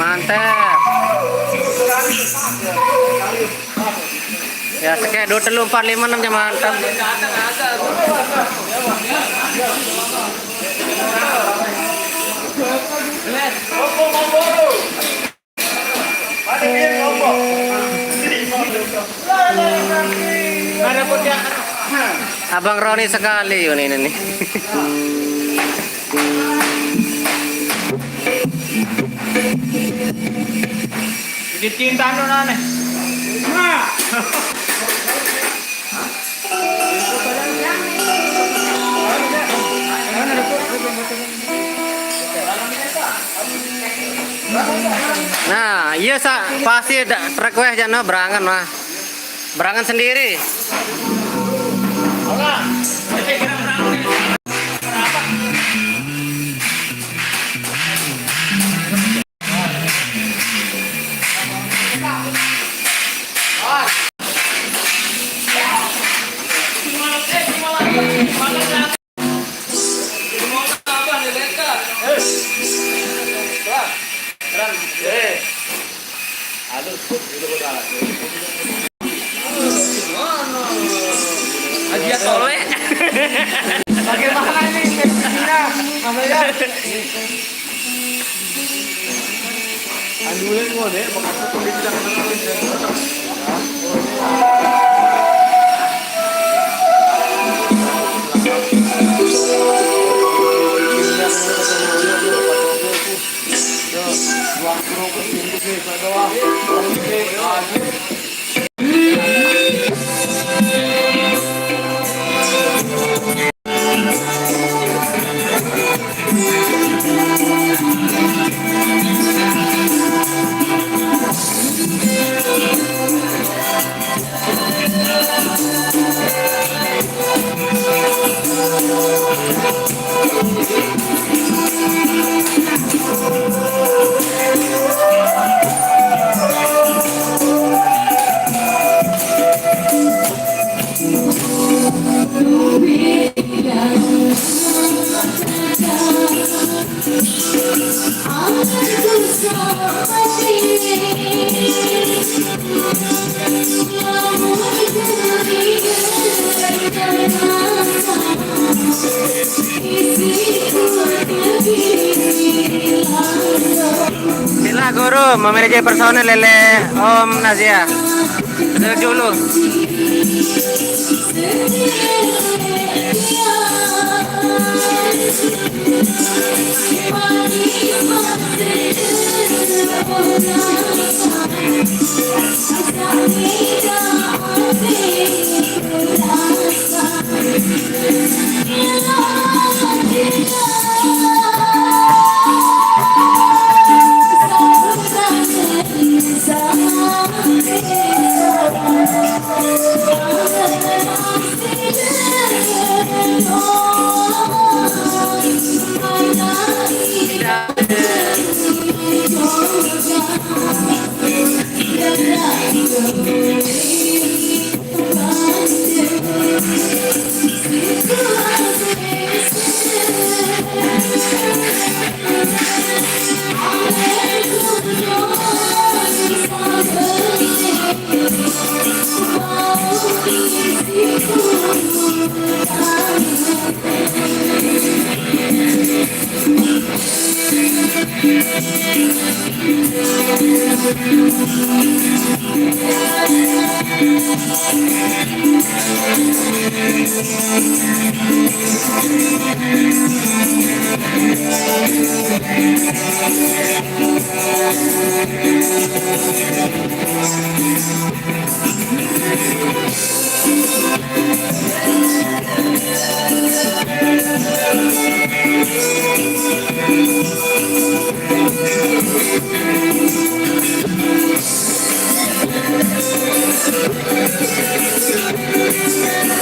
Mantap. Ya sekek 2 3 4 5 6 jam mantap. Abang Roni sekali ini nih. Dicinta nona nih. Nah, iya pasti trek weh jana berangan mah. Berangan sendiri. Aja tole. Bagaimana ini Cina? Namanya. Andulen mo deh, bakal tulis lang. Sila guru, memanage personel lele Om Nazia. Duduk dulu.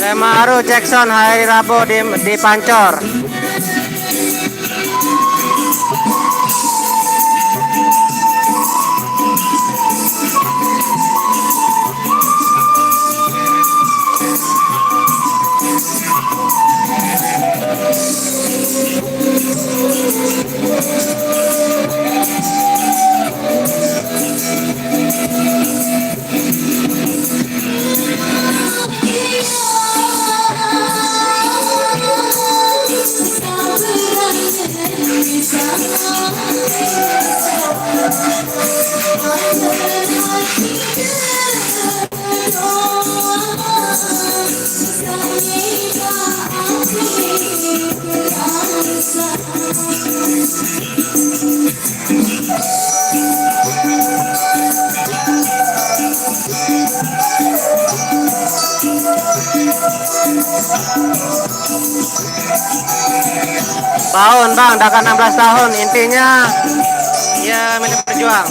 Lemaru Jackson hari Rabu di Pancor. Tahun bang, udah kan 16 tahun. Intinya ya milik berjuang.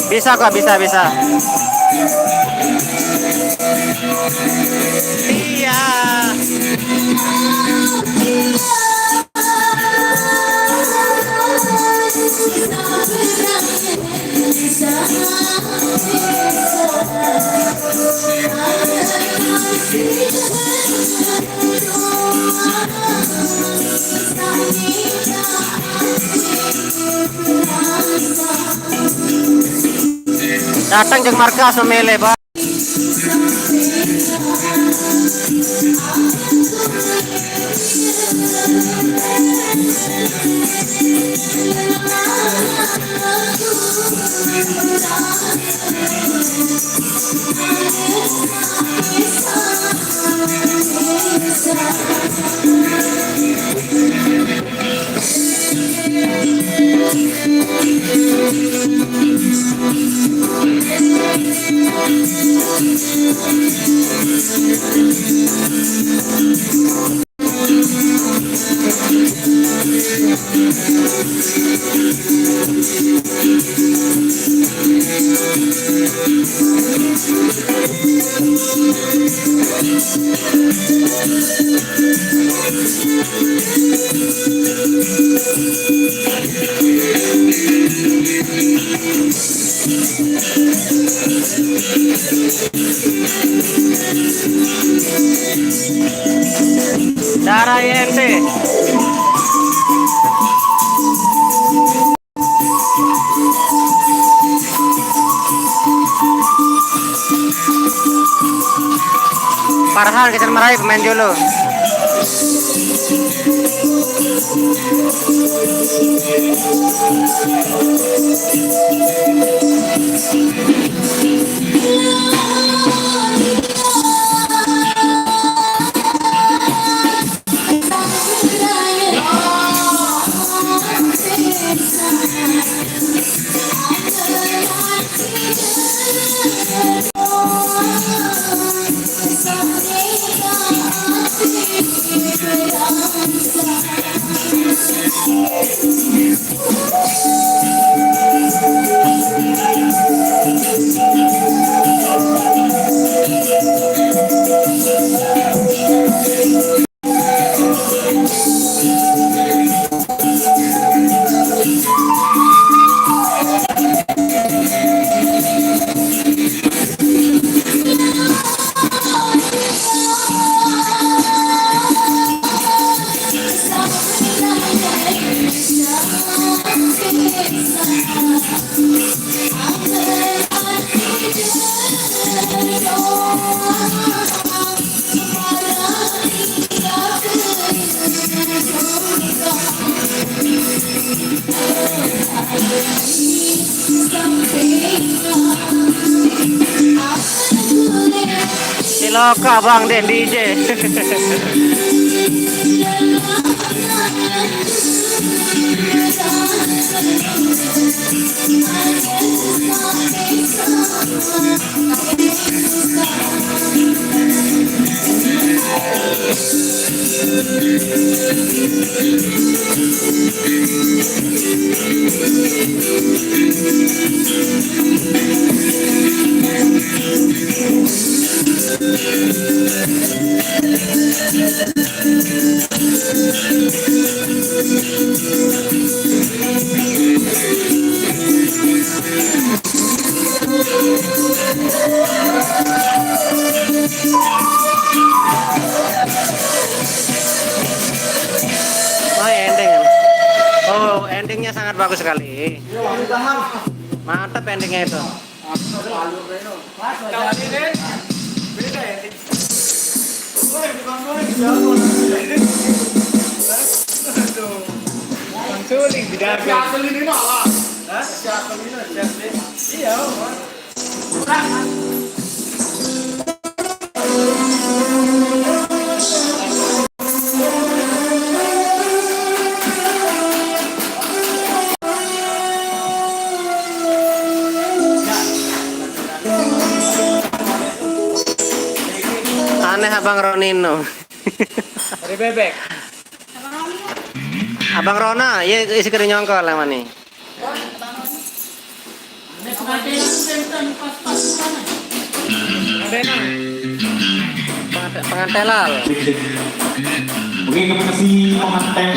Bisa kok, bisa. Iya. Datang jeung markas memilih, Pak. Darah IMT. Farhan Kejar Meraih pemain Jolo. Ciloka bang deh DJ. Oh, ending. Oh, endingnya sangat bagus sekali. Mantap endingnya itu. Aneh Abang Ronino. Dari bebek. Abang Rona, ya isi kering nyongkol yang mana? Pengantelal. Oke, kepada si pengantin.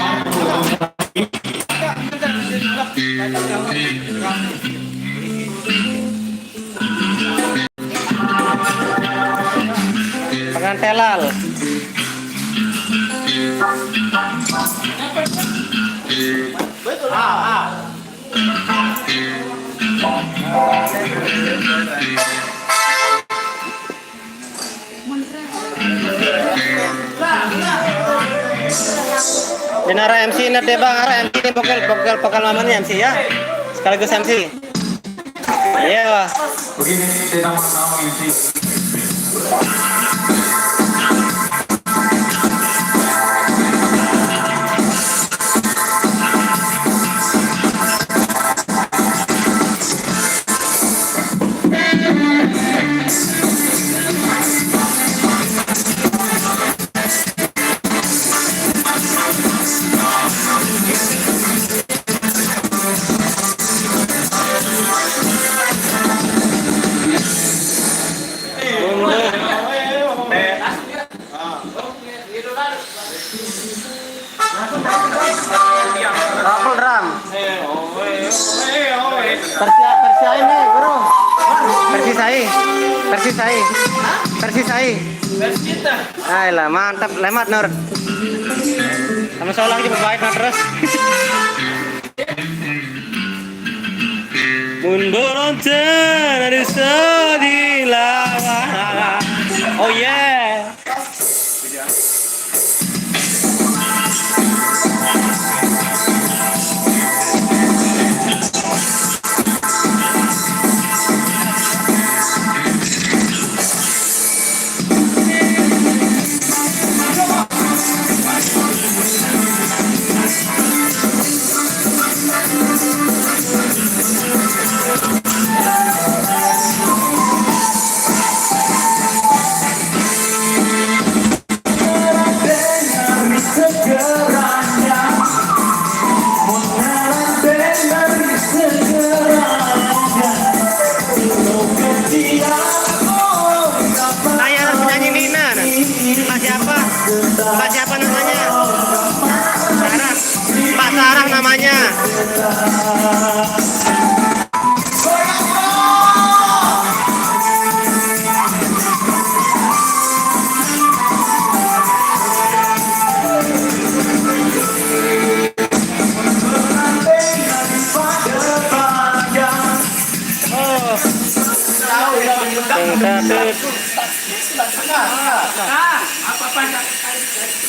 Pengantelal. Dinara MC net deh bang, ara MC ini pokal mamanya MC ya, sekaligus MC. Iya. Oke, ini nama-nama ini. Rapel drum. Persia ini bro. Persisai. Ayolah mantap, lemat Nur. Sama seolah lagi baik nah terus. Mundur dari sedilawa. Oh yeah. Mbak siapa namanya? Sarah. Mbak Sarah namanya.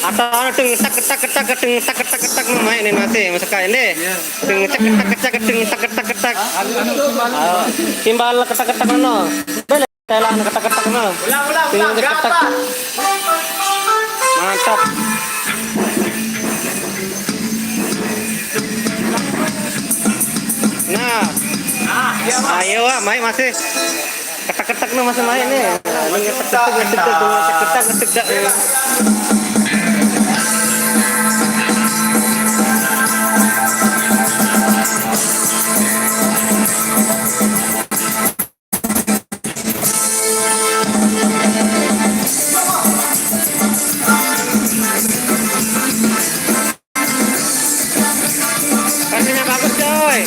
Atau ketak main masih masuk ini ketak timbal ketak no Thailand ketak-ketak mah. Ulang, ketak. Mantap. Nah, ayo Wak, main masih ketak-ketak nih masih main nih. Ini ketak-ketak. Kasihnya bagus coy.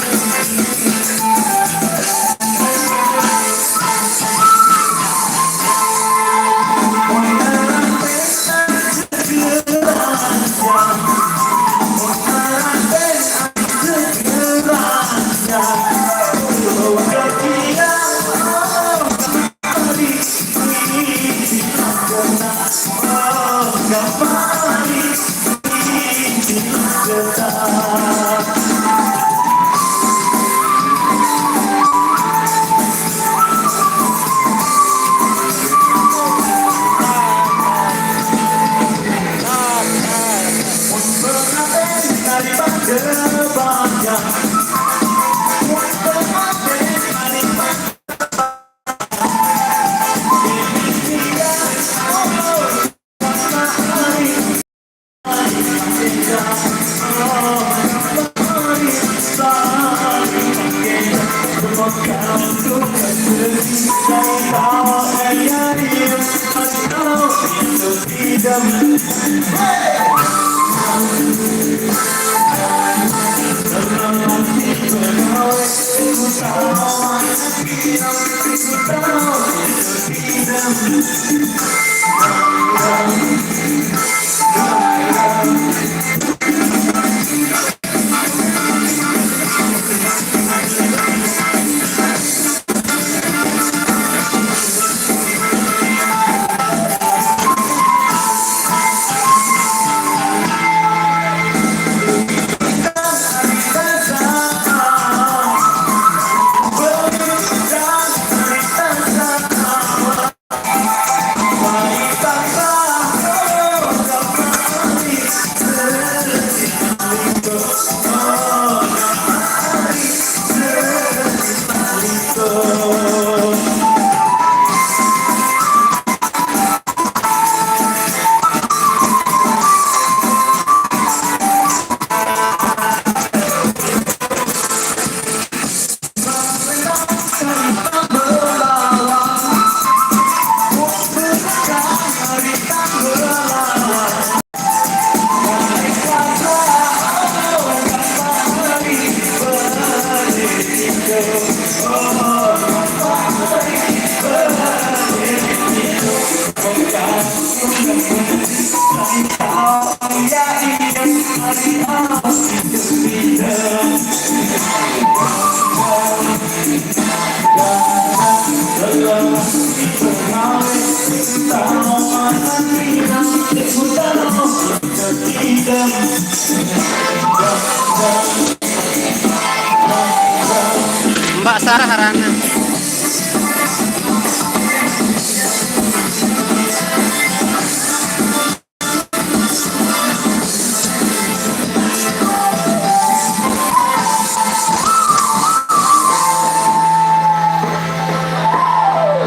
Mbak Sarah Harana.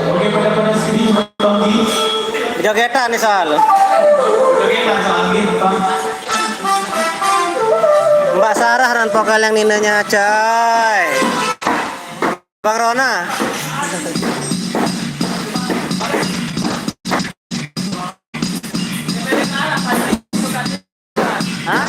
Oke, pada sini Bang. Jogetan nih Sal. Oke, Bang. Mbak Sarah dan vokal yang ninanya coy. Bang Rona. Hah?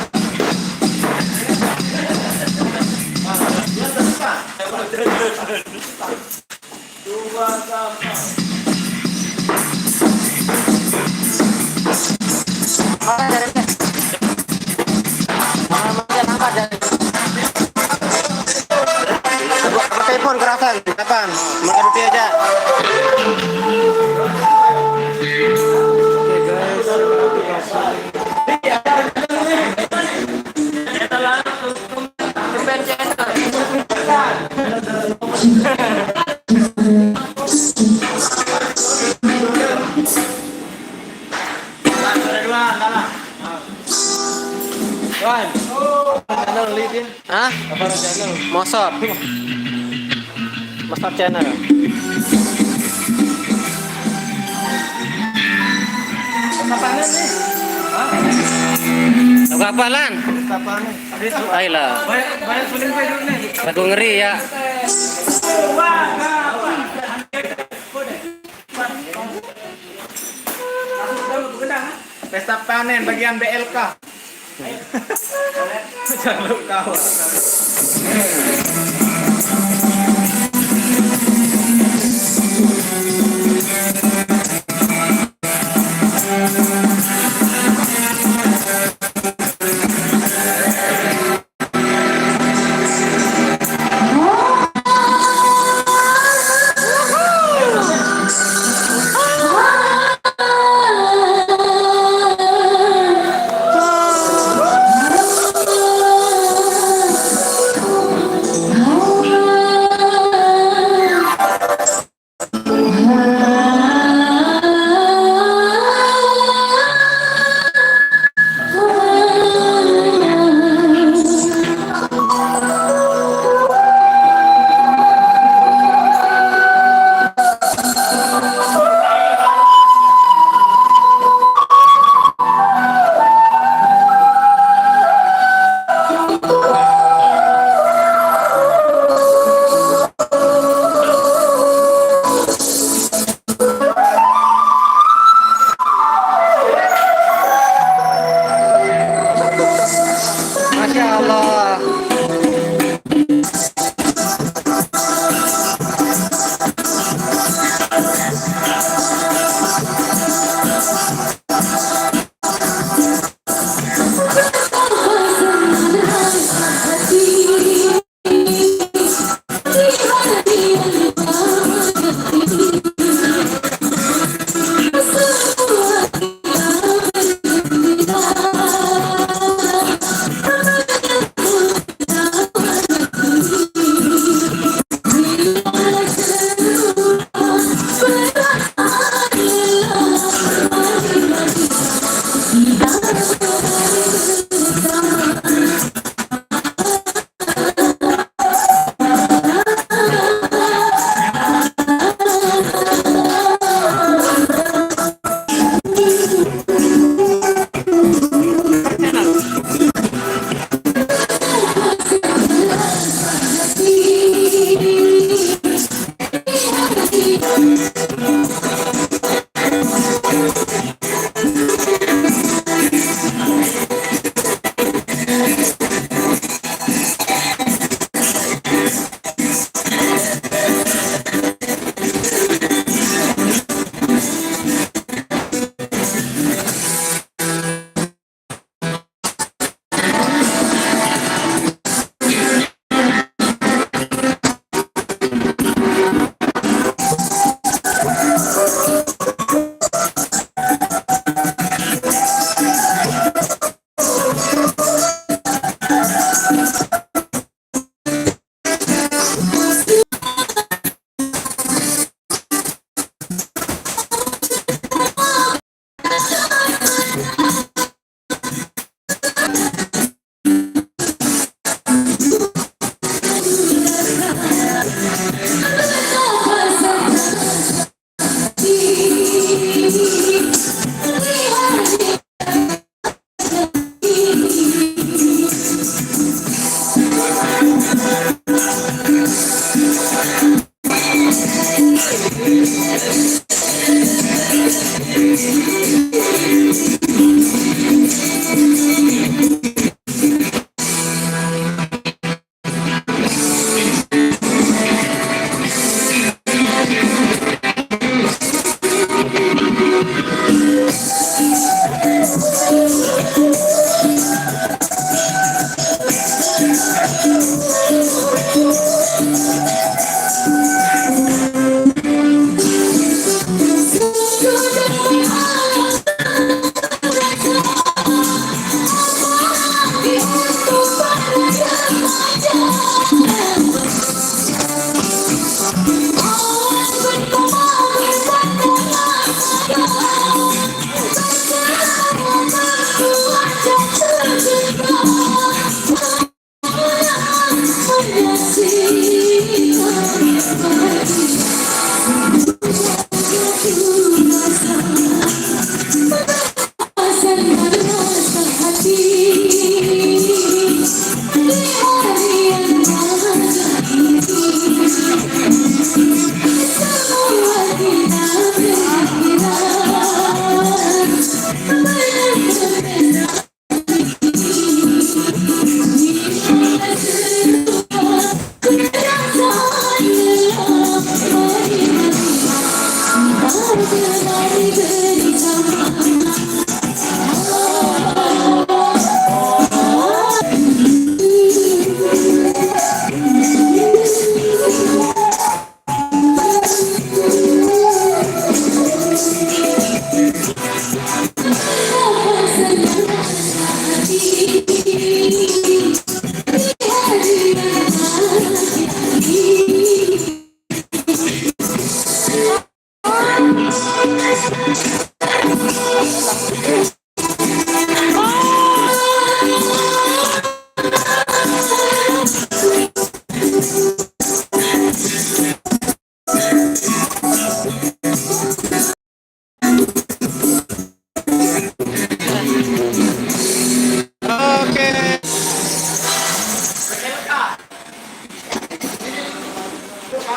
Telepon kerasan, kapan? Makan roti aja. Hah? Apa channel? Mosot. Mosot channel. Kapanan nih? Lagu apa Lan? Kapanan? Ayolah. Banyak suling dulu nih. Lagu ngeri ya. Pesta panen bagian BLK. Jangan lupa kau. Masya Allah.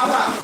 bawah.